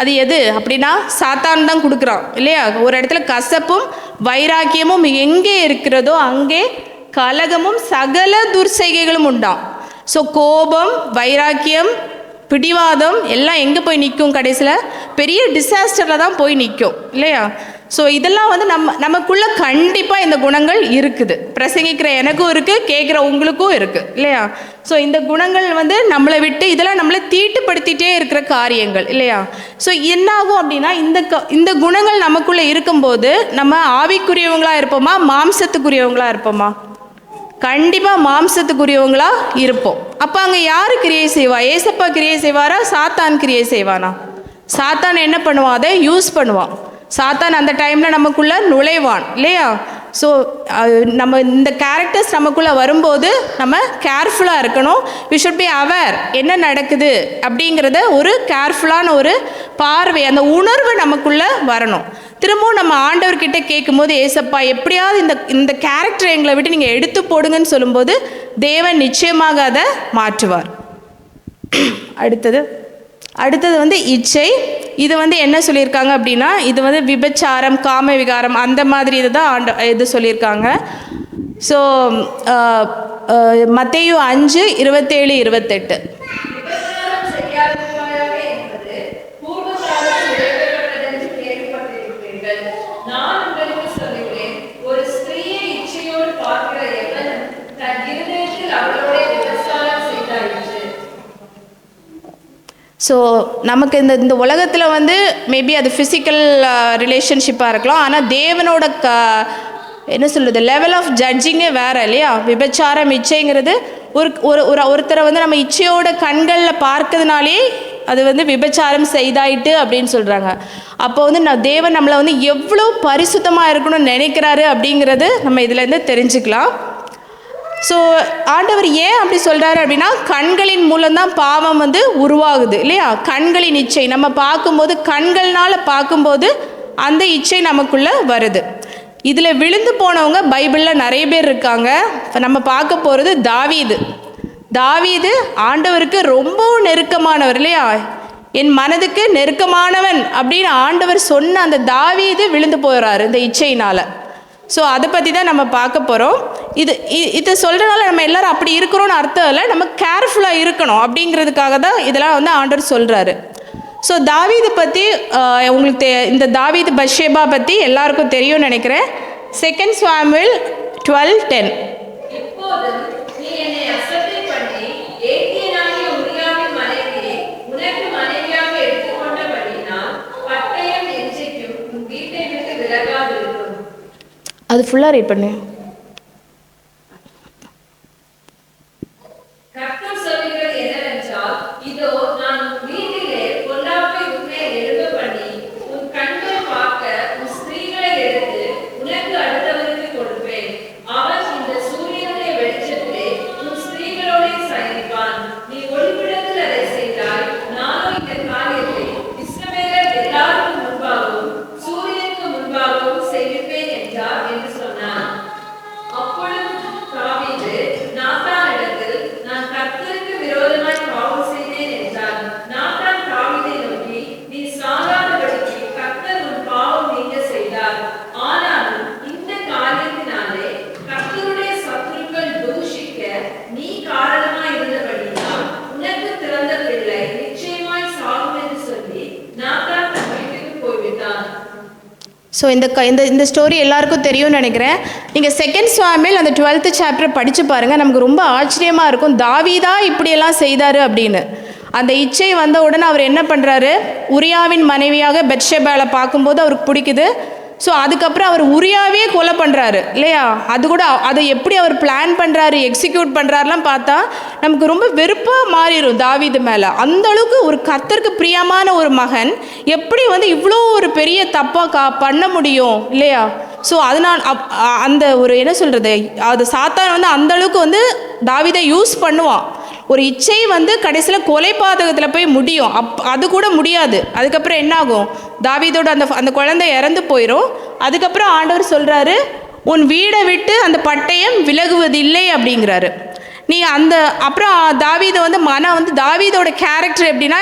அது எது அப்படின்னா சாத்தான் தான் கொடுக்குறான் இல்லையா. ஒரு இடத்துல கசப்பும் வைராக்கியமும் எங்கே இருக்கிறதோ அங்கே கலகமும் சகல துர்செய்கைகளும் உண்டாம். ஸோ கோபம், வைராக்கியம், பிடிவாதம் எல்லாம் எங்கே போய் நிற்கும், கடைசியில் பெரிய டிசாஸ்டரில் தான் போய் நிற்கும் இல்லையா. ஸோ இதெல்லாம் வந்து நமக்குள்ளே கண்டிப்பாக இந்த குணங்கள் இருக்குது. பிரசங்கிக்கிற எனக்கும் இருக்குது, கேட்குற உங்களுக்கும் இருக்குது இல்லையா. ஸோ இந்த குணங்கள் வந்து நம்மளை விட்டு இதெல்லாம் நம்மளை தீட்டுப்படுத்திகிட்டே இருக்கிற காரியங்கள் இல்லையா. ஸோ என்னாகும் அப்படின்னா இந்த குணங்கள் நமக்குள்ளே இருக்கும்போது நம்ம ஆவிக்குரியவங்களாக இருப்போமா, மாம்சத்துக்குரியவங்களாக இருப்போமா? கண்டிப்பாக மாம்சத்துக்குரியவங்களா இருப்போம். அப்போ அங்கே யார் கிரியை செய்வா? ஏசப்பா கிரியை செய்வாரா, சாத்தான் கிரியை செய்வானா? சாத்தான் என்ன பண்ணுவான், அதை யூஸ் பண்ணுவான். சாத்தான் அந்த டைமில் நமக்குள்ளே நுழைவான் இல்லையா. ஸோ நம்ம இந்த கேரக்டர்ஸ் நமக்குள்ளே வரும்போது நம்ம கேர்ஃபுல்லாக இருக்கணும். வி ஷுட் பி அவேர் என்ன நடக்குது அப்படிங்கிறத ஒரு கேர்ஃபுல்லான ஒரு பார்வை, அந்த உணர்வு நமக்குள்ளே வரணும். திரும்பவும் நம்ம ஆண்டவர்கிட்ட கேட்கும்போது, ஏசப்பா எப்படியாவது இந்த கேரக்டர் எங்களை விட்டு நீங்கள் எடுத்து போடுங்கன்னு சொல்லும்போது தேவன் நிச்சயமாக அதை மாற்றுவார். அடுத்தது வந்து இச்சை. இது வந்து என்ன சொல்லியிருக்காங்க அப்படின்னா, இது வந்து விபச்சாரம், காம விகாரம் அந்த மாதிரி இதுதான் இது சொல்லியிருக்காங்க. ஸோ மத்தேயு 5:27-28. ஸோ நமக்கு இந்த உலகத்தில் வந்து மேபி அது ஃபிசிக்கல் ரிலேஷன்ஷிப்பாக இருக்கலாம். ஆனால் தேவனோட என்ன சொல்கிறது, லெவல் ஆஃப் ஜட்ஜிங்கே வேறு இல்லையா. விபச்சாரம், இச்சைங்கிறது ஒருத்தரை வந்து நம்ம இச்சையோட கண்களில் பார்க்கறதுனாலே அது வந்து விபச்சாரம் செய்தாயிட்டு அப்படின்னு சொல்கிறாங்க. அப்போ வந்து தேவன் நம்மளை வந்து எவ்வளோ பரிசுத்தமாக இருக்கணும்னு நினைக்கிறாரு அப்படிங்கிறது நம்ம இதுலேருந்து தெரிஞ்சுக்கலாம். ஸோ ஆண்டவர் ஏன் அப்படி சொல்கிறாரு அப்படின்னா, கண்களின் மூலம்தான் பாவம் வந்து உருவாகுது இல்லையா. கண்களின் இச்சை நம்ம பார்க்கும்போது, கண்கள்னால் பார்க்கும்போது அந்த இச்சை நமக்குள்ளே வருது. இதில் விழுந்து போனவங்க பைபிளில் நிறைய பேர் இருக்காங்க. இப்போ நம்ம பார்க்க போகிறது தாவீது ஆண்டவருக்கு ரொம்பவும் நெருக்கமானவர் இல்லையா. என் மனதுக்கு நெருக்கமானவன் அப்படின்னு ஆண்டவர் சொன்ன அந்த தாவீது விழுந்து போகிறாரு இந்த இச்சையினால். ஸோ அதை பற்றி தான் நம்ம பார்க்க போகிறோம். இதை சொல்கிறனால நம்ம எல்லோரும் அப்படி இருக்கிறோன்னு அர்த்தம் இல்லை, நம்ம கேர்ஃபுல்லாக இருக்கணும் அப்படிங்கிறதுக்காக தான் இதெல்லாம் வந்து ஆண்டவர் சொல்கிறாரு. ஸோ தாவீது பற்றி உங்களுக்கு இந்த தாவீது பத்ஷேபா பற்றி எல்லாருக்கும் தெரியும்னு நினைக்கிறேன். 2 சாமுவேல் 12:10. அது ஃபுல்லாக ரீட் பண்ணு. ஸோ இந்த ஸ்டோரி எல்லாருக்கும் தெரியும்னு நினைக்கிறேன். நீங்கள் 2 சாமுவேல் அந்த 12th சாப்டர் படித்து பாருங்கள். நமக்கு ரொம்ப ஆச்சரியமாக இருக்கும், தாவீதா இப்படியெல்லாம் செய்தார் அப்படின்னு. அந்த இச்சை வந்த உடனே அவர் என்ன பண்ணுறாரு, உரியாவின் மனைவியாக பெத்ஷெபாவை பார்க்கும்போது அவருக்கு பிடிக்குது. ஸோ அதுக்கப்புறம் அவர் உரியாவே கொலை பண்ணுறாரு இல்லையா. அது கூட அதை எப்படி அவர் பிளான் பண்ணுறாரு, எக்ஸிக்யூட் பண்ணுறாருலாம் பார்த்தா நமக்கு ரொம்ப வெறுப்பாக மாறிடும் தாவீது மேலே. அந்த அளவுக்கு ஒரு கர்த்தருக்கு பிரியமான ஒரு மகன் எப்படி வந்து இவ்வளோ ஒரு பெரிய தப்பாக பண்ண முடியும் இல்லையா. ஸோ அதனால் அந்த ஒரு என்ன சொல்கிறது, அது சாத்தான் வந்து அந்தளவுக்கு வந்து தாவீதை யூஸ் பண்ணுவான். ஒரு இச்சை வந்து கடைசியில் கொலை பாதகத்தில் போய் முடியும். அது கூட முடியாது. அதுக்கப்புறம் என்ன ஆகும், தாவீதோட அந்த குழந்தை இறந்து போயிடும். அதுக்கப்புறம் ஆண்டவர் சொல்கிறாரு, உன் வீடை விட்டு அந்த பட்டயம் விலகுவதில்லை அப்படிங்கிறாரு. நீ அப்புறம் தாவீதை வந்து தாவீதோட கேரக்டர் எப்படின்னா,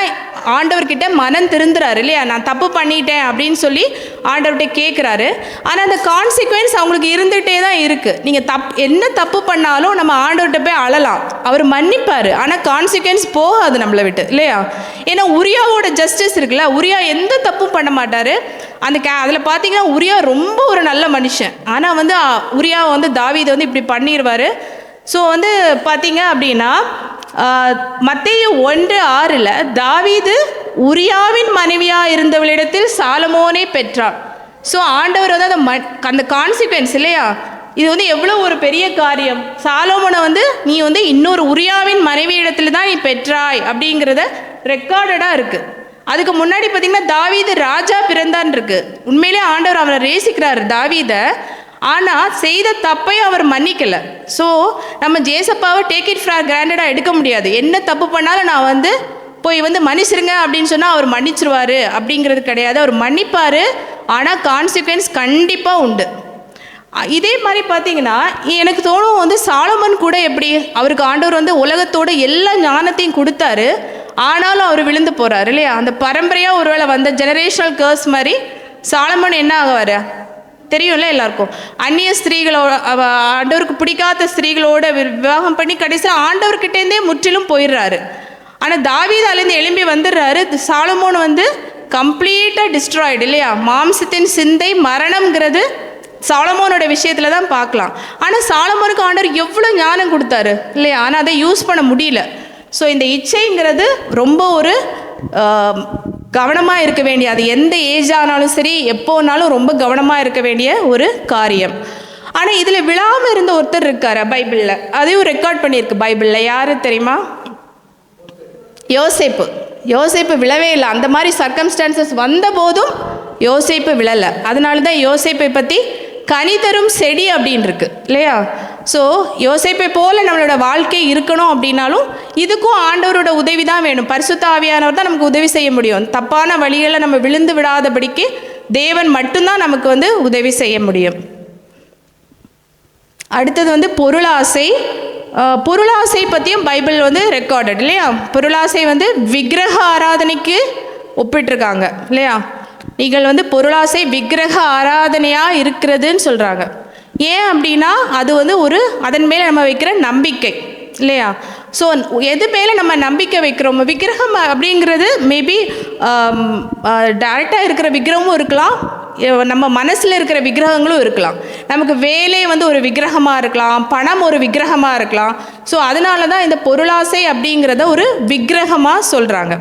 ஆண்டவர்கிட்ட மனம் திருந்துறாரு இல்லையா, நான் தப்பு பண்ணிட்டேன் அப்படின்னு சொல்லி ஆண்டவர்கிட்ட கேட்குறாரு. ஆனால் அந்த கான்சிக்வன்ஸ் அவங்களுக்கு இருந்துகிட்டே தான் இருக்குது. நீங்கள் என்ன தப்பு பண்ணாலும் நம்ம ஆண்டவர்கிட்ட போய் அழலாம், அவர் மன்னிப்பார். ஆனால் கான்சிக்வன்ஸ் போகாது நம்மளை விட்டு இல்லையா. ஏன்னா உரியாவோட ஜஸ்டிஸ் இருக்குல்ல, உரியா எந்த தப்பும் பண்ண மாட்டார். அதில் பார்த்தீங்கன்னா உரியா ரொம்ப ஒரு நல்ல மனுஷன். ஆனால் வந்து உரியாவை வந்து தாவீதை வந்து இப்படி பண்ணிடுவார். ஸோ வந்து பார்த்தீங்க அப்படின்னா மத்தேயு 1:6 தாவீது உரியாவின் மனைவியாக இருந்தவளிடத்தில் சாலமோனை பெற்றார். ஸோ ஆண்டவர் வந்து அந்த கான்சிக்வன்ஸ் இல்லையா, இது வந்து எவ்வளோ ஒரு பெரிய காரியம். சாலமோனை வந்து நீ வந்து இன்னொரு உரியாவின் மனைவி இடத்துல தான் நீ பெற்றாய் அப்படிங்கிறத ரெக்கார்டடாக இருக்குது. அதுக்கு முன்னாடி பார்த்தீங்கன்னா தாவீது ராஜா பிறந்தான் இருக்கு. உண்மையிலே ஆண்டவர் அவரை நேசிக்கிறார் தாவீதை. ஆனால் செய்த தப்பையும் அவர் மன்னிக்கலை. ஸோ நம்ம ஜேசப்பாவை டேக் இட் ஃபார் கிராண்டடாக எடுக்க முடியாது. என்ன தப்பு பண்ணாலும் நான் வந்து போய் வந்து மன்னிச்சிருங்க அப்படின்னு சொன்னால் அவர் மன்னிச்சிருவார் அப்படிங்கிறது கிடையாது. அவர் மன்னிப்பார், ஆனால் கான்சிக்வன்ஸ் கண்டிப்பாக உண்டு. இதே மாதிரி பார்த்தீங்கன்னா எனக்கு தோணும் வந்து சாலமன் கூட எப்படி, அவருக்கு ஆண்டவர் வந்து உலகத்தோட எல்லா ஞானத்தையும் கொடுத்தாரு, ஆனாலும் அவர் விழுந்து போகிறார் இல்லையா. அந்த பரம்பரையாக ஒருவேளை வந்த ஜெனரேஷனல் கேர்ஸ் மாதிரி சாலமன் என்ன ஆகுவார் தெரியும்ல எல்லாருக்கும். அந்நிய ஸ்திரீகளோட, ஆண்டவருக்கு பிடிக்காத ஸ்திரீகளோட விவாகம் பண்ணி கடைசியில் ஆண்டவர்கிட்டேருந்தே முற்றிலும் போயிடுறாரு. ஆனால் தாவீதாலேருந்து எழும்பி வந்துடுறாரு. சாலமோன் வந்து கம்ப்ளீட்டாக டிஸ்ட்ராய்டு இல்லையா. மாம்சத்தின் சிந்தை மரணம்ங்கிறது சாலமோனோட விஷயத்தில் தான் பார்க்கலாம். ஆனால் சாலமோனுக்கு ஆண்டவர் எவ்வளோ ஞானம் கொடுத்தாரு இல்லையா, ஆனால் அதை யூஸ் பண்ண முடியல. ஸோ இந்த இச்சைங்கிறது ரொம்ப ஒரு கவனமாக இருக்க வேண்டிய, அது எந்த ஏஜ் ஆனாலும் சரி எப்போனாலும் ரொம்ப கவனமாக இருக்க வேண்டிய ஒரு காரியம். ஆனால் இதில் விழாமல் இருந்த ஒருத்தர் இருக்கார் பைபிளில், அதையும் ரெக்கார்ட் பண்ணியிருக்கு பைபிளில். யார் தெரியுமா? யோசேப்பு விழவே இல்லை. அந்த மாதிரி சர்க்கம்ஸ்டான்சஸ் வந்த போதும் யோசேப்பு விழலை. அதனால தான் யோசேப்பை பற்றி கனி தரும் செடி அப்படின்னு இருக்கு இல்லையா. ஸோ யோசேப்பை போல நம்மளோட வாழ்க்கை இருக்கணும் அப்படின்னாலும் இதுக்கும் ஆண்டவரோட உதவி தான் வேணும். பரிசுத்த ஆவியானவர் தான் நமக்கு உதவி செய்ய முடியும். தப்பான வழிகளில் நம்ம விழுந்து விடாதபடிக்கு தேவன் மட்டும்தான் நமக்கு வந்து உதவி செய்ய முடியும். அடுத்தது வந்து பொருளாசை. பொருளாசை பற்றியும் பைபிள் வந்து ரெக்கார்டட் இல்லையா. பொருளாசை வந்து விக்கிரக ஆராதனைக்கு ஒப்பிட்டிருக்காங்க இல்லையா. நீங்கள் வந்து பொருளாசை விக்கிரக ஆராதனையாக இருக்கிறதுன்னு சொல்கிறாங்க. ஏன் அப்படின்னா அது வந்து ஒரு அதன் மேலே நம்ம வைக்கிற நம்பிக்கை இல்லையா. ஸோ எது மேலே நம்ம நம்பிக்கை வைக்கிறோம், விக்கிரகம் அப்படிங்கிறது மேபி டைரெக்டாக இருக்கிற விக்கிரகமும் இருக்கலாம், நம்ம மனசில் இருக்கிற விக்கிரகங்களும் இருக்கலாம். நமக்கு வேலை வந்து ஒரு விக்கிரகமாக இருக்கலாம், பணம் ஒரு விக்கிரகமாக இருக்கலாம். ஸோ அதனால தான் இந்த பொருளாசை அப்படிங்கிறத ஒரு விக்கிரகமாக சொல்கிறாங்க.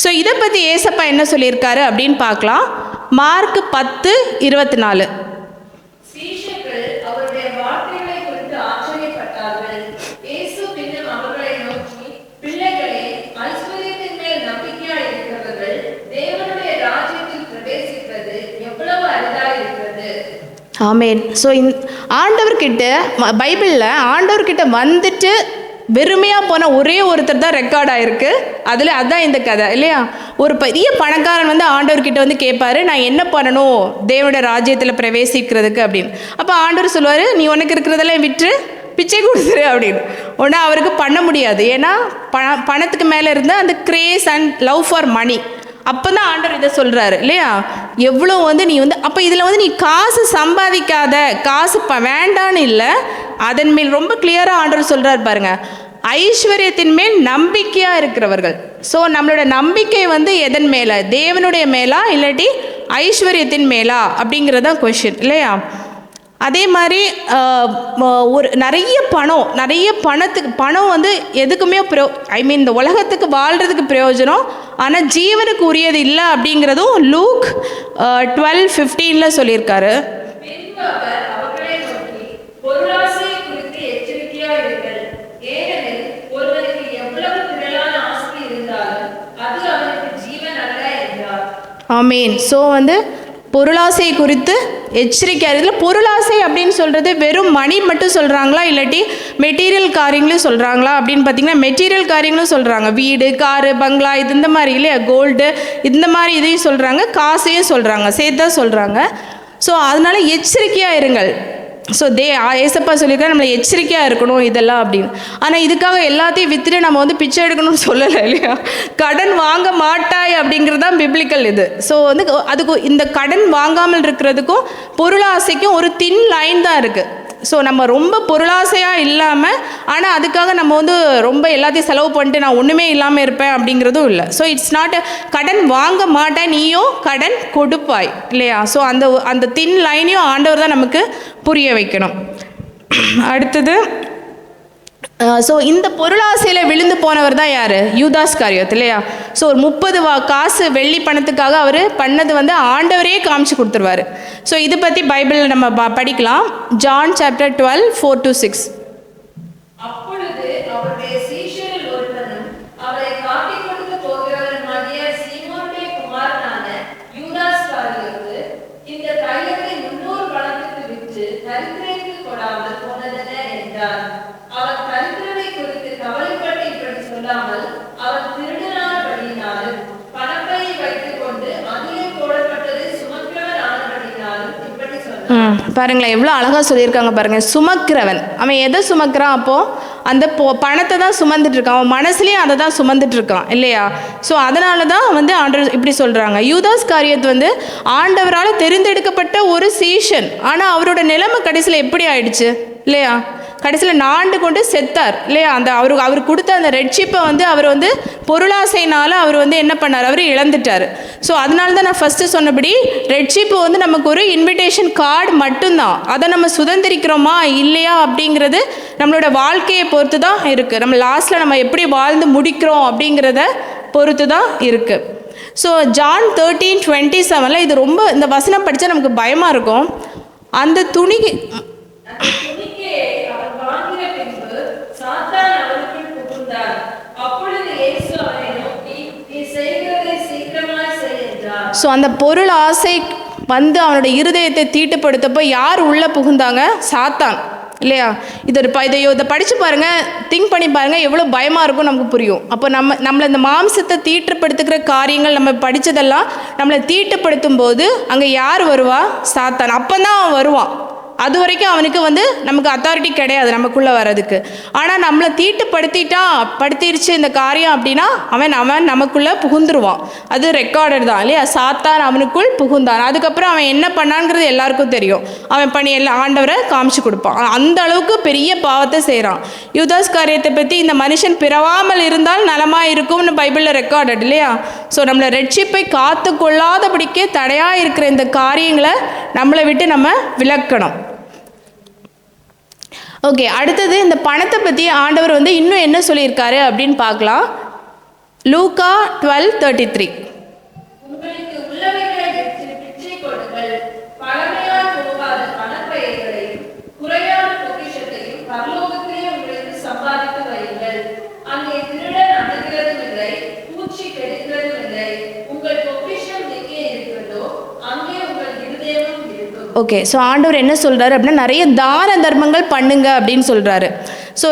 ஸோ இதை பற்றி ஏசப்பா என்ன சொல்லியிருக்காரு அப்படின்னு பார்க்கலாம். மார்க் 10:24. அவருடைய வார்த்தைகளை குறித்து ஆச்சரியப்பட்டார்கள். இயேசு பின்னும் அவர்களை நோக்கி, பிள்ளைகளே, ஐஸ்வர்யத்தின் மேல் நம்பிக்கையாய் இருக்கிறவர்கள் தேவனுடைய ராஜ்யத்தில் பிரவேசிப்பது எவ்வளவு அரிதா இருக்கிறது. ஆமேன். ஸோ ஆண்டவர்கிட்ட பைபிளில் ஆண்டவர்கிட்ட வந்துட்டு வெறுமையாக போன ஒரே ஒருத்தர் தான் ரெக்கார்ட் ஆகிருக்கு. அதுதான் இந்த கதை இல்லையா. ஒரு பெரிய பணக்காரன் வந்து ஆண்டவர்கிட்ட வந்து கேட்பாரு, நான் என்ன பண்ணணும் தேவனுடைய ராஜ்யத்தில் பிரவேசிக்கிறதுக்கு அப்படின்னு. அப்போ ஆண்டவர் சொல்லுவார், நீ உனக்கு இருக்கிறதெல்லாம் விற்று பிச்சை கொடுத்துரு அப்படின்னு. ஒன்றா அவருக்கு பண்ண முடியாது. ஏன்னா பணத்துக்கு மேலே இருந்த அந்த grace and love for money. அப்போ தான் ஆண்டவர் இதை சொல்கிறாரு இல்லையா. எவ்வளோ வந்து நீ வந்து அப்போ இதில் வந்து நீ காசு சம்பாதிக்காத, காசு வேண்டான்னு இல்லை, அதன் மேல் ரொம்ப கிளியராக ஆண்டவர் சொல்கிறார் பாருங்கள், ஐஸ்வர்யத்தின் மேல் நம்பிக்கையாக இருக்கிறவர்கள். ஸோ நம்மளோட நம்பிக்கை வந்து எதன் மேலே, தேவனுடைய மேலா இல்லாட்டி ஐஸ்வர்யத்தின் மேலா அப்படிங்கிறது தான் கொஷின் இல்லையா? அதே மாதிரி ஒரு நிறைய பணம் வந்து எதுக்குமே இந்த உலகத்துக்கு வாழ்கிறதுக்கு பிரயோஜனம், ஆனால் ஜீவனுக்கு உரியது இல்லை அப்படிங்கிறதும் லூக் 12:15 சொல்லியிருக்காரு. ஆமீன். ஸோ வந்து பொருளாசை குறித்து எச்சரிக்கையாக இதில் பொருளாசை அப்படின்னு சொல்கிறது வெறும் மணி மட்டும் சொல்கிறாங்களா, இல்லாட்டி மெட்டீரியல் காரியங்களும் சொல்கிறாங்களா அப்படின்னு பார்த்தீங்கன்னா மெட்டீரியல் காரியங்களும் சொல்கிறாங்க. வீடு, காரு, பங்களா, இது இந்த மாதிரி இல்லையா, கோல்டு இந்த மாதிரி இதையும் சொல்கிறாங்க, காசையும் சொல்கிறாங்க, சேர்த்தா சொல்கிறாங்க. ஸோ அதனால் எச்சரிக்கையாக இருங்கள். ஸோ ஏசப்பா சொல்லியிருக்காரு நம்மளை எச்சரிக்கையாக இருக்கணும் இதெல்லாம் அப்படின்னு. ஆனால் இதுக்காக எல்லாத்தையும் விற்றுட்டு நம்ம வந்து பிச்சை எடுக்கணும்னு சொல்லலை இல்லையா? கடன் வாங்க மாட்டாய் அப்படிங்கிறது தான் பிப்ளிக்கல் இது. ஸோ வந்து அதுக்கு இந்த கடன் வாங்காமல் இருக்கிறதுக்கும் பொருளாசைக்கும் ஒரு தின் லைன் தான் இருக்குது. ஸோ நம்ம ரொம்ப பொருளாசையாக இல்லாமல், ஆனால் அதுக்காக நம்ம வந்து ரொம்ப எல்லாத்தையும் செலவு பண்ணிட்டு நான் ஒன்றுமே இல்லாமல் இருப்பேன் அப்படிங்கிறதும் இல்லை. ஸோ இட்ஸ் நாட் கடன் வாங்க மாட்டேன், நீயும் கடன் கொடுப்பாய் இல்லையா? ஸோ அந்த தின் லைனையும் ஆண்டவர் தான் நமக்கு புரிய வைக்கணும். அடுத்தது ஸோ இந்த பொருளாசையில் விழுந்து போனவர் தான் யார்? யூதாஸ் காரியோத் இல்லையா? ஸோ ஒரு 30 காசு வெள்ளி பணத்துக்காக அவர் பண்ணது வந்து ஆண்டவரே காமிச்சு கொடுத்துருவார். ஸோ இதை பற்றி பைபிளில் நம்ம படிக்கலாம். John chapter 12:4-6. அப்பொழுது அவருடைய சீஷரில் ஒருவனும் அவரை காட்டிக் கொடுக்க போகிறவருமாகிய சீமோனுடைய குமாரனான யூதாஸ் காரியோத்து இந்த தைலத்தை 300 பணத்துக்கு விற்று தரித்திரருக்கு கொடாமல் போனதென்ன என்றார். அவர் தரித்திரனை குறித்து கவலைப்பட்டு இப்படி சொல்லாமல், அவர் திருடனானபடியினாலும் பணப்பையை வைத்துக் கொண்டு அதிலே போடப்பட்டதை சுமக்கிறவன் ஆனபடியினாலும் இப்படி சொன்னார். பாருங்களேன் எவ்வளோ அழகாக சொல்லியிருக்காங்க பாருங்கள். சுமக்கிறவன், அவன் எதை சுமக்கிறான்? அப்போது அந்த பணத்தை தான் சுமந்துட்டு இருக்கான், அவன் மனசுலேயும் அதை தான் சுமந்துட்டு இருக்கான் இல்லையா? ஸோ அதனால தான் வந்து ஆண்டவர் இப்படி சொல்கிறாங்க. யூதாஸ் காரியத் வந்து ஆண்டவரால் தெரிந்தெடுக்கப்பட்ட ஒரு சீஷன், ஆனால் அவரோட நிலைமை கடைசியில் எப்படி ஆயிடுச்சு இல்லையா? கடைசியில் நாண்டு கொண்டு செத்தார் இல்லையா? அந்த அவர் கொடுத்த அந்த ரெட்ஷிப்பை வந்து அவர் வந்து பொருளாசைனால் அவர் வந்து என்ன பண்ணார்? அவர் இழந்துட்டார். ஸோ அதனால தான் நான் ஃபஸ்ட்டு சொன்னபடி ரெட்ஷிப்பு வந்து நமக்கு ஒரு இன்விடேஷன் கார்டு மட்டும்தான். அதை நம்ம சுதந்திரிக்கிறோமா இல்லையா அப்படிங்கிறது நம்மளோட வாழ்க்கையை பொறுத்து தான் இருக்குது. நம்ம லாஸ்ட்டில் நம்ம எப்படி வாழ்ந்து முடிக்கிறோம் அப்படிங்கிறத பொறுத்து தான் இருக்குது. ஸோ ஜான் 13:27 இது ரொம்ப, இந்த வசனம் படித்தா நமக்கு பயமாக இருக்கும். அந்த துணிக்கு அவர் வாங்கின பின்பு சாத்தான் அவருக்குள் புகுந்தார். அப்பொழுது இயேசு அவரை நோக்கி, நீ செய்கிறதை சீக்கிரமாய் செய் என்றார். ஸோ அந்த பொருள் ஆசை வந்து அவனோட இருதயத்தை தீட்டுப்படுத்தப்போ யார் உள்ளே புகுந்தாங்க? சாத்தான் இல்லையா? இதை படித்து பாருங்கள், திங்க் பண்ணி பாருங்கள், எவ்வளோ பயமாக இருக்கும் நமக்கு புரியும். அப்போ நம்மளை இந்த மாம்சத்தை தீட்டுப்படுத்துகிற காரியங்கள் நம்ம படித்ததெல்லாம் நம்மளை தீட்டுப்படுத்தும் போது அங்கே யார் வருவா? சாத்தான். அப்போ தான் அவன் வருவான். அது வரைக்கும் அவனுக்கு வந்து நமக்கு அத்தாரிட்டி கிடையாது நமக்குள்ளே வர்றதுக்கு. ஆனால் நம்மளை படுத்திருச்சு இந்த காரியம் அப்படின்னா அவன் நமக்குள்ளே புகுந்துருவான். அது ரெக்கார்டட் தான் இல்லையா? சாத்தான் அவனுக்குள் புகுந்தான். அதுக்கப்புறம் அவன் என்ன பண்ணான்ங்கிறது எல்லாருக்கும் தெரியும். அவன் பண்ணி எல்லாம் ஆண்டவரை காமிச்சு கொடுப்பான். அந்த அளவுக்கு பெரிய பாவத்தை செய்கிறான். யூதாஸ் காரியத்தை பற்றி இந்த மனுஷன் பிறவாமல் இருந்தால் நலமாக இருக்கும்னு பைபிளில் ரெக்கார்டட் இல்லையா? ஸோ நம்மளை ரெட்ஷிப்பை காத்து கொள்ளாதபடிக்கே தடையாக இருக்கிற இந்த காரியங்களை நம்மளை விட்டு நம்ம விலக்கணும். ஓகே, அடுத்தது இந்த பணத்தை பற்றி ஆண்டவர் வந்து இன்னும் என்ன சொல்லியிருக்காரு அப்படின்னு பார்க்கலாம். லூக்கா 12:33. உங்களுக்கு உள்ளவைகளை பிச்சை கொடுங்கள், பழமையாய் போகாத பணப்பைகளையும் குறையாத பொக்கிஷத்தையும் பரலோகத்திலே உங்களுக்கு சம்பாதித்து வையுங்கள். அங்கே திருடன் அணுகிறதும் இல்லை, பூச்சி கெடுக்கிறதும் இல்லை. உங்கள் பொக்கிஷம் எங்கே இருக்கிறதோ அங்கே உங்கள் இருதயமும் இருக்கும். ஓகே, ஸோ ஆண்டவர் என்ன சொல்கிறாரு அப்படின்னா நிறைய தான தர்மங்கள் பண்ணுங்க அப்படின்னு சொல்கிறாரு. ஸோ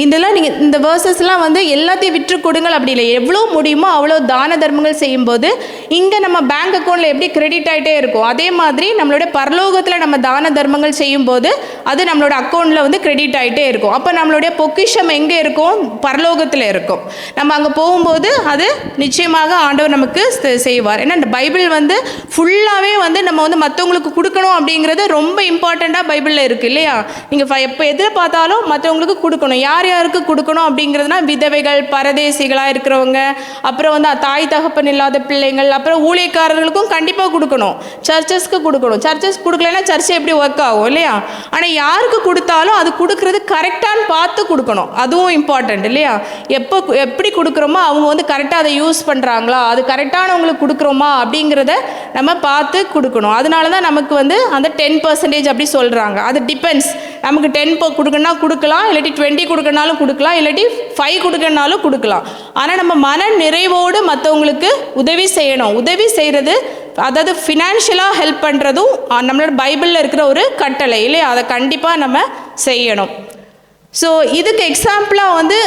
இதெல்லாம் நீங்கள் இந்த வேர்சஸ்லாம் வந்து எல்லாத்தையும் விற்று கொடுங்கள் அப்படி இல்லை, எவ்வளோ முடியுமோ அவ்வளோ தான தர்மங்கள் செய்யும்போது இங்கே நம்ம பேங்க் அக்கௌண்ட்டில் எப்படி கிரெடிட் ஆகிட்டே இருக்கும், அதே மாதிரி நம்மளோட பரலோகத்தில் நம்ம தான தர்மங்கள் செய்யும்போது அது நம்மளோட அக்கௌண்ட்டில் வந்து கிரெடிட் ஆகிட்டே இருக்கும். அப்போ நம்மளுடைய பொக்கிஷம் எங்கே இருக்கும்? பரலோகத்தில் இருக்கும். நம்ம அங்கே போகும்போது அது நிச்சயமாக ஆண்டவர் நமக்கு செய்வார். ஏன்னா இந்த பைபிள் வந்து ஃபுல்லாகவே வந்து நம்ம வந்து மற்றவங்களுக்கு கொடுக்கணும் அப்படிங்கிறது ரொம்ப இம்பார்ட்டண்ட்டாக பைபிளில் இருக்குது இல்லையா? நீங்கள் எப்போ எதில் பார்த்தாலும் மற்றவங்களுக்கு கொடுக்கணும். யார் யாருக்கு கொடுக்கணும் அப்படிங்கிறதுனா விதவைகள், பரதேசிகளாக இருக்கிறவங்க, அப்புறம் வந்து தாய் தகப்பன் இல்லாத பிள்ளைங்கள், அப்புறம் ஊழியக்காரர்களுக்கும் கண்டிப்பாக கொடுக்கணும். சர்ச்சஸ்க்கு கொடுக்கணும். சர்ச்சஸ் கொடுக்கலன்னா சர்ச்சை எப்படி ஒர்க் ஆகும் இல்லையா? ஆனால் யாருக்கு கொடுத்தாலும் அது கொடுக்கறது கரெக்டானு பார்த்து கொடுக்கணும். அதுவும் இம்பார்ட்டண்ட் இல்லையா? எப்படி கொடுக்குறோமோ அவங்க வந்து கரெக்டாக அதை யூஸ் பண்ணுறாங்களா, அது கரெக்டானவங்களுக்கு கொடுக்குறோமா அப்படிங்கிறத நம்ம பார்த்து கொடுக்கணும். அதனால தான் நமக்கு வந்து அந்த 10% அப்படி சொல்கிறாங்க. அது டிபெண்ட்ஸ். நமக்கு 10 கொடுக்கணும்னா கொடுக்கலாம், இல்லாட்டி 20 கொடுக்கணுனாலும் கொடுக்கலாம், இல்லாட்டி 5 கொடுக்கணுனாலும் கொடுக்கலாம். ஆனால் நம்ம மன நிறைவோடு மற்றவங்களுக்கு உதவி செய்யணும். உதவி செய்கிறது, அதாவது ஃபினான்ஷியலாக ஹெல்ப் பண்ணுறதும் நம்மளோட பைபிளில் இருக்கிற ஒரு கட்டளை இல்லையா? அதை கண்டிப்பாக நம்ம செய்யணும். ஸோ இதுக்கு எக்ஸாம்பிளாக வந்து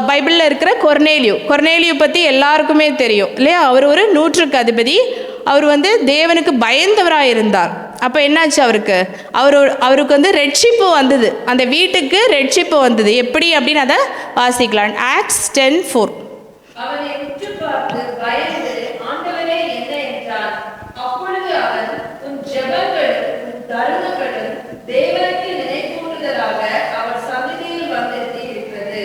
பைபிளில் இருக்கிற கொர்னேலியு பற்றி எல்லாருக்குமே தெரியும் இல்லையா? அவர் ஒரு 100க்கு அதிபதி. அவர் வந்து தேவனுக்கு பயந்தவராக இருந்தார். அப்போ என்னாச்சு, அவருக்கு வந்து ரெட்ஷிப்பு வந்தது. அந்த வீட்டுக்கு ரெட்ஷிப்பு வந்தது. எப்படி அப்படின்னு அதை வாசிக்கலாம். ஆக்ட்ஸ் 10:4. அவனை உற்று பார்த்து பயந்து, ஆண்டவரே என்ன என்றான். அப்பொழுது அவன், உன் ஜெபங்களும் உன் தருணங்களும் தேவனுக்கு நினைப்பூட்டுதலாக அவர் சந்நிதியில் வந்தெத்தி இருக்கிறது.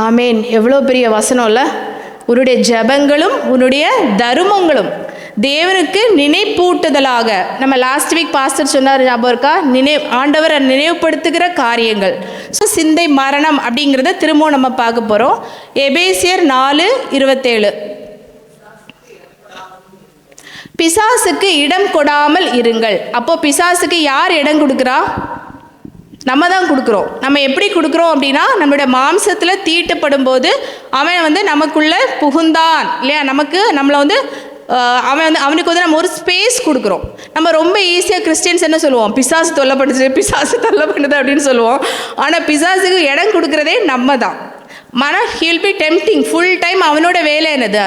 ஆமேன். எவ்வளோ பெரிய வசனம் இல்லை? உன்னுடைய ஜெபங்களும் உன்னுடைய தருமங்களும் தேவனுக்கு நினைப்பூட்டுதலாக. நம்ம லாஸ்ட் வீக் பாஸ்டர் சொன்னார், ஞாபகம் இருக்கா? ஆண்டவர் நினைவுபடுத்துகிற காரியங்கள். ஸோ சிந்தை மரணம் அப்படிங்கிறத திரும்பவும் நம்ம பார்க்க போகிறோம். எபேசியர் 4:27. பிசாசுக்கு இடம் கொடாமல் இருங்கள். அப்போ பிசாசுக்கு யார் இடம் கொடுக்குறா? நம்ம தான் கொடுக்குறோம். நம்ம எப்படி கொடுக்குறோம் அப்படின்னா, நம்மளுடைய மாம்சத்தில் தீட்டப்படும் போது அவன் வந்து நமக்குள்ளே புகுந்தான் இல்லையா? நம்மளை வந்து அவனுக்கு வந்து நம்ம ஒரு ஸ்பேஸ் கொடுக்குறோம். நம்ம ரொம்ப ஈஸியாக கிறிஸ்டியன்ஸ் என்ன சொல்லுவோம்? பிசாசு தொல்லை பண்ணுது அப்படின்னு சொல்லுவோம். ஆனால் பிசாசுக்கு இடம் கொடுக்குறதே நம்ம தான். He'll be tempting. Full time அவனோட வேலை என்னது?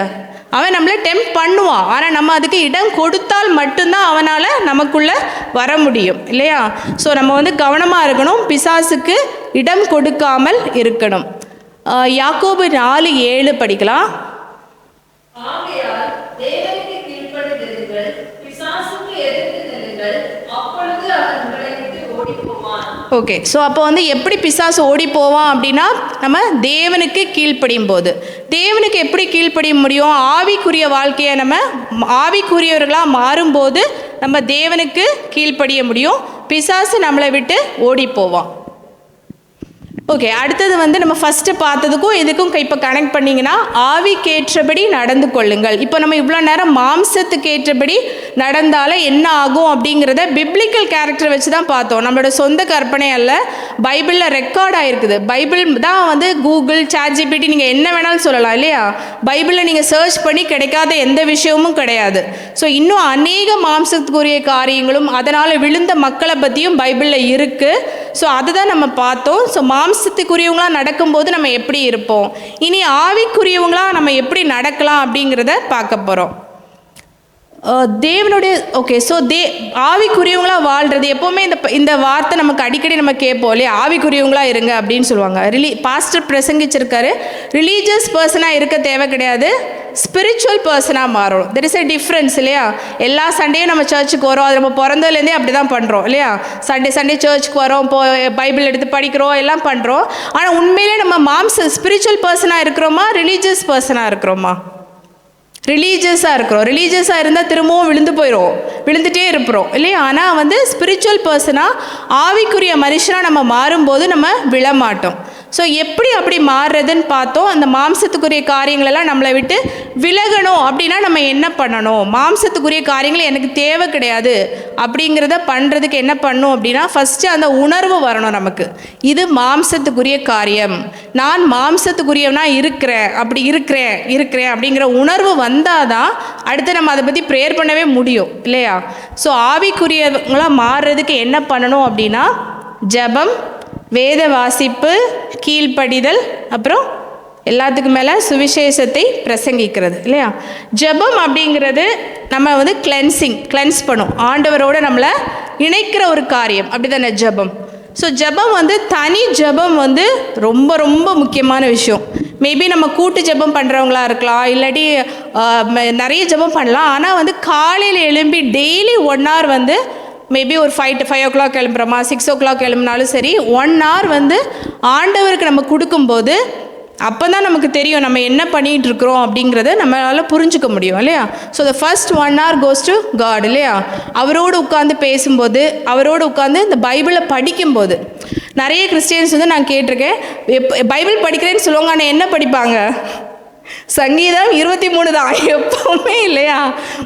அவன் நம்மளை டெம்ப்ட் பண்ணுவான். ஆனால் நம்ம அதுக்கு இடம் கொடுத்தால் மட்டும்தான் அவனால் நமக்குள்ளே வர முடியும் இல்லையா? ஸோ நம்ம வந்து கவனமாக இருக்கணும், பிசாசுக்கு இடம் கொடுக்காமல் இருக்கணும். யாக்கோபு 4:7 படிக்கலாம். ஆகையால் தேவனுக்கு கீழ்ப்படிந்திருங்கள், பிசாசுக்கு எதிர்த்து நில்லுங்கள், அப்பொழுது அவன் உங்களை விட்டு ஓடிப்போவான். ஓகே. ஸோ அப்போ வந்து எப்படி பிசாசு ஓடி போவான் அப்படின்னா, நம்ம தேவனுக்கு கீழ்ப்படியும் போது. தேவனுக்கு எப்படி கீழ்ப்படிய முடியும்? ஆவிக்குரிய வாழ்க்கையை நம்ம ஆவிக்குரியவர்களாக மாறும்போது நம்ம தேவனுக்கு கீழ்ப்படிய முடியும். பிசாசு நம்மளை விட்டு ஓடி போவான். ஓகே. அடுத்தது வந்து நம்ம ஃபஸ்ட்டு பார்த்ததுக்கும் இதுக்கும் இப்போ கனெக்ட் பண்ணிங்கன்னா, ஆவிக்கேற்றபடி நடந்து கொள்ளுங்கள். இப்போ நம்ம இவ்வளோ நேரம் மாம்சத்துக்கு ஏற்றபடி நடந்தால என்ன ஆகும் அப்படிங்கிறத பிப்ளிக்கல் கேரக்டர் வச்சு தான் பார்த்தோம். நம்மளோட சொந்த கற்பனை அல்ல, பைபிளில் ரெக்கார்ட் ஆகிருக்குது. பைபிள் தான் வந்து கூகுள், ChatGPT நீங்கள் என்ன வேணாலும் சொல்லலாம் இல்லையா? பைபிளில் நீங்கள் சர்ச் பண்ணி கிடைக்காத எந்த விஷயமும் கிடையாது. ஸோ இன்னும் அநேக மாம்சத்துக்குரிய காரியங்களும் அதனால் விழுந்த மக்களை பற்றியும் பைபிளில் இருக்குது. ஸோ அதுதான் நம்ம பார்த்தோம். ஸோ மாம்சத்துக்குரியவங்களாக நடக்கும்போது நம்ம எப்படி இருப்போம், இனி ஆவிக்குரியவங்களாக நம்ம எப்படி நடக்கலாம் அப்படிங்கிறத பார்க்க போகிறோம். தேவனுடைய ஓகே. ஸோ ஆவிக்குரியவங்களாக வாழ்கிறது எப்போவுமே இந்த வார்த்தை நமக்கு அடிக்கடி நம்ம கேட்போம் இல்லையா? ஆவிக்குரியவங்களாக இருங்க அப்படின்னு சொல்லுவாங்க. பாஸ்டர் பிரசங்கிச்சிருக்காரு, ரிலீஜியஸ் பர்சனாக இருக்க தேவை கிடையாது, ஸ்பிரிச்சுவல் பர்சனாக மாறணும். தெர் இஸ் எ டிஃப்ரென்ஸ் இல்லையா? எல்லா சண்டேயும் நம்ம சர்ச்சுக்கு வரோம், அது நம்ம பிறந்ததுலேருந்தே அப்படி தான் பண்ணுறோம் இல்லையா? சண்டே சர்ச்சுக்கு வரோம், பைபிள் எடுத்து படிக்கிறோம், எல்லாம் பண்ணுறோம். ஆனால் உண்மையிலே நம்ம ஸ்பிரிச்சுவல் பர்சனாக இருக்கிறோமா, ரிலீஜியஸ் பர்சனாக இருக்கிறோமா? ரிலீஜியஸாக இருக்கிறோம். ரிலீஜியஸாக இருந்தால் திரும்பவும் விழுந்துட்டே இருப்போம் இல்லையா? ஆனால் வந்து ஸ்பிரிச்சுவல் பர்சனாக ஆவிக்குரிய மனுஷனாக நம்ம மாறும்போது நம்ம விழமாட்டோம். ஸோ எப்படி அப்படி மாறுறதுன்னு பார்த்தோம். அந்த மாம்சத்துக்குரிய காரியங்களெல்லாம் நம்மளை விட்டு விலகணும் அப்படின்னா நம்ம என்ன பண்ணணும்? மாம்சத்துக்குரிய காரியங்கள் எனக்கு தேவை கிடையாது அப்படிங்கிறத பண்ணுறதுக்கு என்ன பண்ணணும் அப்படின்னா, ஃபஸ்ட்டு அந்த உணர்வு வரணும் நமக்கு. இது மாம்சத்துக்குரிய காரியம், நான் மாம்சத்துக்குரியவனா இருக்கிறேன் அப்படிங்கிற உணர்வு வந்தால் தான் அடுத்து நம்ம அதை பற்றி ப்ரேயர் பண்ணவே முடியும் இல்லையா? ஸோ ஆவிக்குரியவங்களாக மாறுறதுக்கு என்ன பண்ணணும் அப்படின்னா, ஜெபம், வேத வாசிப்பு, கீழ்ப்படிதல், அப்புறம் எல்லாத்துக்கும் மேலே சுவிசேஷத்தை பிரசங்கிக்கிறது இல்லையா? ஜெபம் அப்படிங்கிறது நம்ம வந்து கிளென்ஸ் பண்ணும், ஆண்டவரோடு நம்மளை இணைக்கிற ஒரு காரியம், அப்படி தானே ஜெபம். ஸோ ஜெபம் வந்து தனி ஜெபம் வந்து ரொம்ப ரொம்ப முக்கியமான விஷயம். மேபி நம்ம கூட்டு ஜெபம் பண்ணுறவங்களா இருக்கலாம், இல்லாட்டி நிறைய ஜெபம் பண்ணலாம். ஆனால் வந்து காலையில் எழும்பி டெய்லி 1 hour வந்து மேபி ஒரு 5 o'clock கிளம்புறோமா, 6 o'clock கிளம்புனாலும் சரி, 1 hour வந்து ஆண்டவருக்கு நம்ம கொடுக்கும்போது அப்போ தான் நமக்கு தெரியும் நம்ம என்ன பண்ணிகிட்டு இருக்கிறோம் அப்படிங்கிறத நம்மளால் புரிஞ்சுக்க முடியும் இல்லையா. So the first 1 hour goes to God இல்லையா. அவரோடு உட்காந்து பேசும்போது, அவரோடு உட்காந்து இந்த பைபிளை படிக்கும்போது, நிறைய கிறிஸ்டியன்ஸ் வந்து நான் கேட்டிருக்கேன், பைபிள் படிக்கிறேன்னு சொல்லுவாங்க, ஆனால் என்ன படிப்பாங்க? சங்கீதம் 23 தான் எப்பவுமே இல்லையா.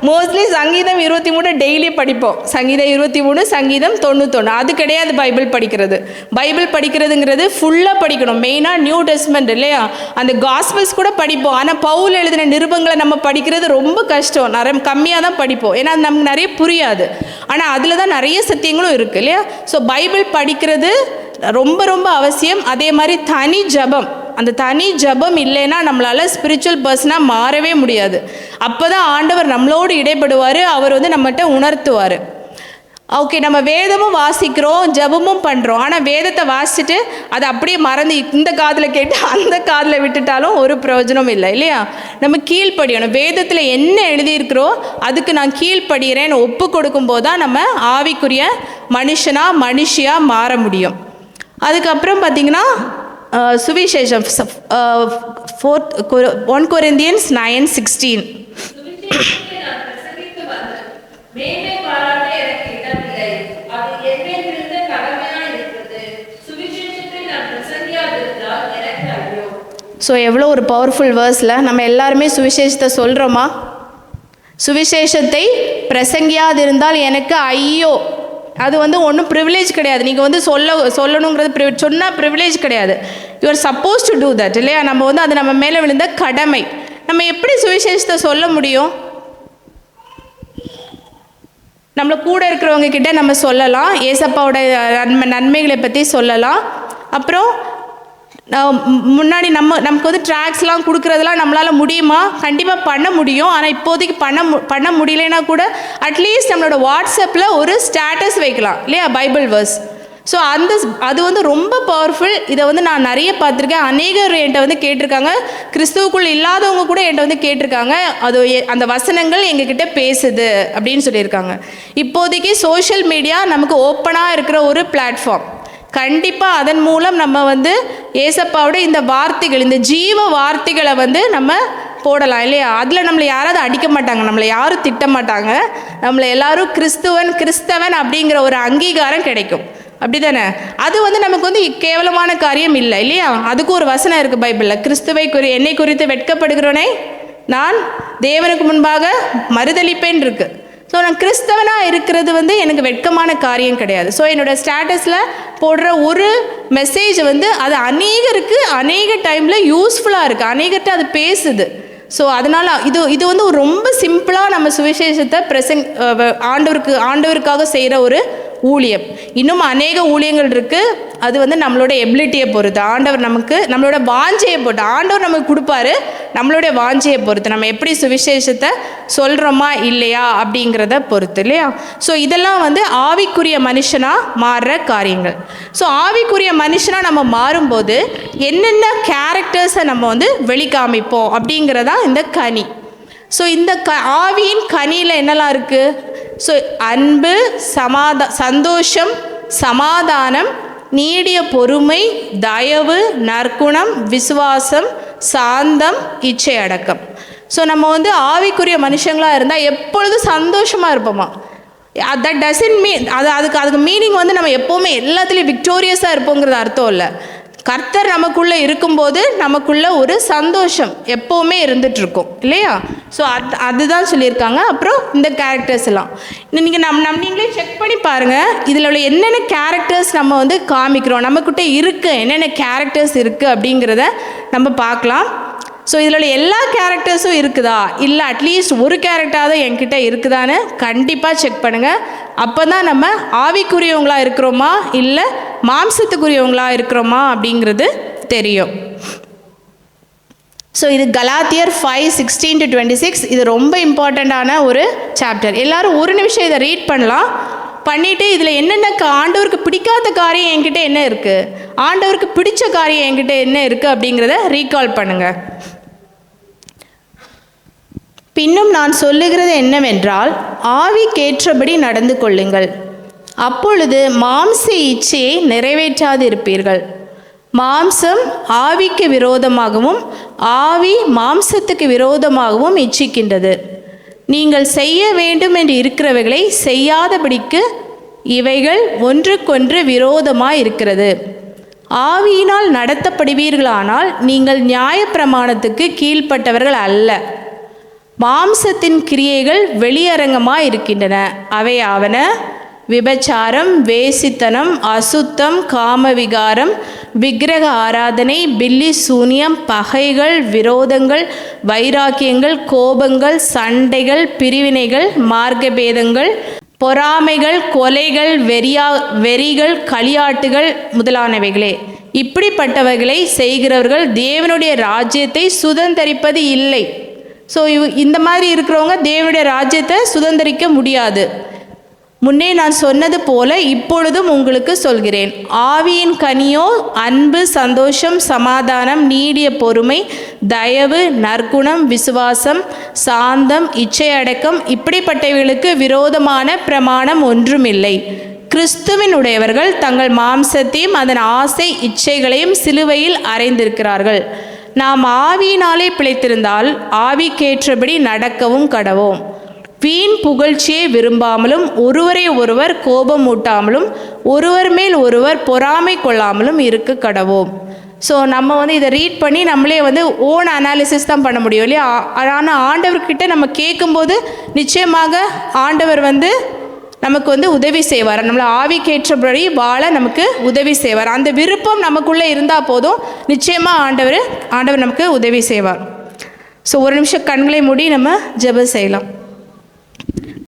மோஸ்ட்லி சங்கீதம் 23 டெய்லி படிப்போம். சங்கீதம் 23, சங்கீதம் 91, அது கிடையாது பைபிள் படிக்கிறது. பைபிள் படிக்கிறதுங்கிறது ஃபுல்லாக படிக்கணும். மெயினாக நியூ டெஸ்ட்மெண்ட் இல்லையா, அந்த காஸ்பல்ஸ் கூட படிப்போம். ஆனால் பவுல் எழுதின நிருபங்களை நம்ம படிக்கிறது ரொம்ப கஷ்டம், கம்மியாக தான் படிப்போம். ஏன்னா அது நமக்கு நிறைய புரியாது. ஆனால் அதில் தான் நிறைய சத்தியங்களும் இருக்குது இல்லையா. ஸோ பைபிள் படிக்கிறது ரொம்ப ரொம்ப அவசியம். அதே மாதிரி தனி ஜபம், அந்த தனி ஜபம் இல்லைன்னா நம்மளால் ஸ்பிரிச்சுவல் பர்சனாக மாறவே முடியாது. அப்போ தான் ஆண்டவர் நம்மளோடு இடைப்படுவார், அவர் வந்து நம்மகிட்ட உணர்த்துவார். ஓகே, நம்ம வேதமும் வாசிக்கிறோம், ஜபமும் பண்ணுறோம், ஆனால் வேதத்தை வாசிச்சுட்டு அதை அப்படியே மறந்து இந்த காதில் கேட்டு அந்த காதில் விட்டுட்டாலும் ஒரு பிரயோஜனம் இல்லை இல்லையா. நம்ம கீழ்ப்படியணும். வேதத்தில் என்ன எழுதியிருக்கிறோ அதுக்கு நான் கீழ்ப்படுகிறேன்னு ஒப்பு கொடுக்கும்போது தான் நம்ம ஆவிக்குரிய மனுஷியாக மாற முடியும். அதுக்கப்புறம் பார்த்திங்கன்னா சுவிசேஷம் 1 Corinthians 9:16. ஸோ எவ்வளோ ஒரு பவர்ஃபுல் வேர்ஸில் நம்ம எல்லாருமே சுவிசேஷத்தை சொல்கிறோமா? சுவிசேஷத்தை பிரசங்கியாதிருந்தால் எனக்கு ஐயோ. அது வந்து ஒன்றும் ப்ரிவிலேஜ் கிடையாது. நீங்கள் வந்து சொல்லணுங்கிறது சொன்னால் ப்ரிவிலேஜ் கிடையாது. You are suppose to do that இல்லையா. நம்ம வந்து அது நம்ம மேலே விழுந்த கடமை. நம்ம எப்படி சுவிசேஷத்தை சொல்ல முடியும்? நம்மளை கூட இருக்கிறவங்க கிட்ட நம்ம சொல்லலாம், ஏசப்பாவோட நன்மைகளை பற்றி சொல்லலாம். அப்புறம் முன்னாடி நமக்கு வந்து ட்ராக்ஸ்லாம் கொடுக்குறதெல்லாம் நம்மளால் முடியுமா? கண்டிப்பாக பண்ண முடியும். ஆனால் இப்போதைக்கு பண்ண முடியலைன்னா கூட அட்லீஸ்ட் நம்மளோட வாட்ஸ்அப்பில் ஒரு ஸ்டேட்டஸ் வைக்கலாம் இல்லையா, பைபிள் வேர்ஸ். ஸோ அது வந்து ரொம்ப பவர்ஃபுல். இதை வந்து நான் நிறைய பார்த்துருக்கேன். அநேகர் என்கிட்ட வந்து கேட்டிருக்காங்க, கிறிஸ்துவுக்குள் இல்லாதவங்க கூட என்கிட்ட வந்து கேட்டிருக்காங்க, அது அந்த வசனங்கள் எங்ககிட்ட பேசுது அப்படின்னு சொல்லியிருக்காங்க. இப்போதைக்கு சோஷியல் மீடியா நமக்கு ஓப்பனாக இருக்கிற ஒரு பிளாட்ஃபார்ம். கண்டிப்பாக அதன் மூலம் நம்ம வந்து ஏசப்பாவோட இந்த வார்த்தைகள், இந்த ஜீவ வார்த்தைகளை வந்து நம்ம போடலாம் இல்லையா. அதில் நம்மளை யாராவது அடிக்க மாட்டாங்க, நம்மளை யாரும் திட்ட மாட்டாங்க, நம்மளை எல்லாரும் கிறிஸ்தவன் அப்படிங்கிற ஒரு அங்கீகாரம் கிடைக்கும். அப்படி தானே? அது வந்து நமக்கு வந்து கேவலமான காரியம் இல்லை இல்லையா. அதுக்கு ஒரு வசனம் இருக்குது பைபிளில், என்னை குறித்து வெட்கப்படுகிறவனை நான் தேவனுக்கு முன்பாக மறுதளிப்பேன் இருக்கு. ஸோ நான் கிறிஸ்தவனாக இருக்கிறது வந்து எனக்கு வெட்கமான காரியம் கிடையாது. ஸோ என்னோடய ஸ்டேட்டஸில் போடுற ஒரு மெசேஜ் வந்து அது அநேக டைமில் யூஸ்ஃபுல்லாக இருக்குது, அநேகர்கிட்ட அது பேசுது. ஸோ அதனால் இது வந்து ரொம்ப சிம்பிளாக நம்ம சுவிசேஷத்தை ஆண்டவருக்காக செய்கிற ஒரு ஊழியம். இன்னும் அநேக ஊழியங்கள் இருக்குது. அது வந்து நம்மளோட எபிலிட்டியை பொறுத்து, ஆண்டவர் நம்மளோட வாஞ்சையை பொறுத்து, ஆண்டவர் நமக்கு கொடுப்பாரு, நம்மளுடைய வாஞ்சையை பொறுத்து நம்ம எப்படி சுவிசேஷத்தை சொல்கிறோமா இல்லையா அப்படிங்கிறத பொறுத்து இல்லையா. ஸோ இதெல்லாம் வந்து ஆவிக்குரிய மனுஷனாக மாறுற காரியங்கள். ஸோ ஆவிக்குரிய மனுஷனாக நம்ம மாறும்போது என்னென்ன கேரக்டர்ஸை நம்ம வந்து வெளிக்காமிப்போம் அப்படிங்கிறதா இந்த கனி. ஸோ இந்த ஆவியின் கனியில் என்னெல்லாம் இருக்குது? ஸோ அன்பு, சந்தோஷம், சமாதானம், நீடிய பொறுமை, தயவு, நற்குணம், விசுவாசம், சாந்தம், இச்சை அடக்கம். ஸோ நம்ம வந்து ஆவிக்குரிய மனுஷங்களாக இருந்தால் எப்பொழுதும் சந்தோஷமாக இருப்போமா? தட் டசன்ட் மீன் அதுக்கு மீனிங் வந்து நம்ம எப்போவுமே எல்லாத்துலேயும் விக்டோரியஸாக இருப்போங்கிறது அர்த்தம் இல்லை. கர்த்தர் நமக்குள்ளே இருக்கும்போது நமக்குள்ள ஒரு சந்தோஷம் எப்போவுமே இருந்துகிட்ருக்கும் இல்லையா. ஸோ அதுதான் சொல்லியிருக்காங்க. அப்புறம் இந்த கேரக்டர்ஸ் எல்லாம் நீங்கள் நீங்களே செக் பண்ணி பாருங்கள், இதில் உள்ள என்னென்ன கேரக்டர்ஸ் நம்ம வந்து காமிக்கிறோம், நம்மக்கிட்ட இருக்குது என்னென்ன கேரக்டர்ஸ் இருக்குது அப்படிங்கிறத நம்ம பார்க்கலாம். ஸோ இதில் உள்ள எல்லா கேரக்டர்ஸும் இருக்குதா, இல்லை அட்லீஸ்ட் ஒரு கேரக்டராவது என்கிட்ட இருக்குதான்னு கண்டிப்பாக செக் பண்ணுங்கள். அப்போ தான் நம்ம ஆவிக்குரியவங்களாக இருக்கிறோமா இல்லை மாம்சத்துக்குரியவங்களாக இருக்கிறோமா அப்படிங்கிறது தெரியும். ஸோ இது கலாத்தியர் 5:16-26. இது ரொம்ப இம்பார்ட்டண்ட்டான ஒரு சாப்டர். எல்லோரும் ஒரு நிமிஷம் இதை ரீட் பண்ணலாம். பண்ணிவிட்டு இதில் என்னென்ன ஆண்டவருக்கு பிடிக்காத காரியம் என்கிட்ட என்ன இருக்குது, ஆண்டவருக்கு பிடிச்ச காரியம் என்கிட்ட என்ன இருக்குது அப்படிங்கிறத ரீகால் பண்ணுங்கள். பின்னும் நான் சொல்லுகிறது என்னவென்றால், ஆவிக்கேற்றபடி நடந்து கொள்ளுங்கள், அப்பொழுது மாம்ச இச்சையை நிறைவேற்றாதிருப்பீர்கள். மாம்சம் ஆவிக்கு விரோதமாகவும் ஆவி மாம்சத்துக்கு விரோதமாகவும் இச்சிக்கின்றது. நீங்கள் செய்ய வேண்டும் என்று இருக்கிறவைகளை செய்யாதபடிக்கு இவைகள் ஒன்றுக்கொன்று விரோதமாய் இருக்கிறது. ஆவியினால் நடத்தப்படுவீர்களானால் நீங்கள் நியாயப்பிரமாணத்துக்கு கீழ்ப்பட்டவர்கள் அல்ல. மாம்சத்தின் கிரியைகள் வெளியரங்கமாய் இருக்கின்றன. அவையாவன: விபச்சாரம், வேசித்தனம், அசுத்தம், காமவிகாரம், விக்கிரக ஆராதனை, பில்லி சூனியம், பகைகள், விரோதங்கள், வைராக்கியங்கள், கோபங்கள், சண்டைகள், பிரிவினைகள், மார்க்கபேதங்கள், பொறாமைகள், கொலைகள், வெறிகள், களியாட்டுகள் முதலானவைகளே. இப்படிப்பட்டவைகளை செய்கிறவர்கள் தேவனுடைய ராஜ்யத்தை சுதந்தரிப்பது இல்லை. ஸோ இந்த மாதிரி இருக்கிறவங்க தேவனுடைய ராஜ்யத்தை சுதந்தரிக்க முடியாது. முன்னே நான் சொன்னது போல இப்பொழுதும் உங்களுக்கு சொல்கிறேன். ஆவியின் கனியோ அன்பு, சந்தோஷம், சமாதானம், நீடிய பொறுமை, தயவு, நற்குணம், விசுவாசம், சாந்தம், இச்சையடக்கம். இப்படிப்பட்டவைகளுக்கு விரோதமான பிரமாணம் ஒன்றுமில்லை. கிறிஸ்துவினுடையவர்கள் தங்கள் மாம்சத்தையும் அதன் ஆசை இச்சைகளையும் சிலுவையில் அறைந்திருக்கிறார்கள். நாம் ஆவியினாலே பிழைத்திருந்தால் ஆவிக்கேற்றபடி நடக்கவும் கடவோம். வீண் புகழ்ச்சியை விரும்பாமலும் ஒருவரை ஒருவர் கோபம் ஊட்டாமலும் ஒருவர் மேல் ஒருவர் பொறாமை கொள்ளாமலும் இருக்க கடவோம். ஸோ நம்ம இதை ரீட் பண்ணி நம்மளே ஓன் அனாலிசிஸ் தான் பண்ண முடியும் இல்லையா? ஆனால் ஆண்டவர்கிட்ட நம்ம கேட்கும்போது நிச்சயமாக ஆண்டவர் நமக்கு உதவி செய்வார். நம்மளை ஆவிக்கேற்றபடி வாழ நமக்கு உதவி செய்வார். அந்த விருப்பம் நமக்குள்ளே இருந்தால் போதும், நிச்சயமாக ஆண்டவர் நமக்கு உதவி செய்வார். ஸோ ஒரு நிமிஷம் கண்களை மூடி நம்ம ஜெபம் செய்யலாம்.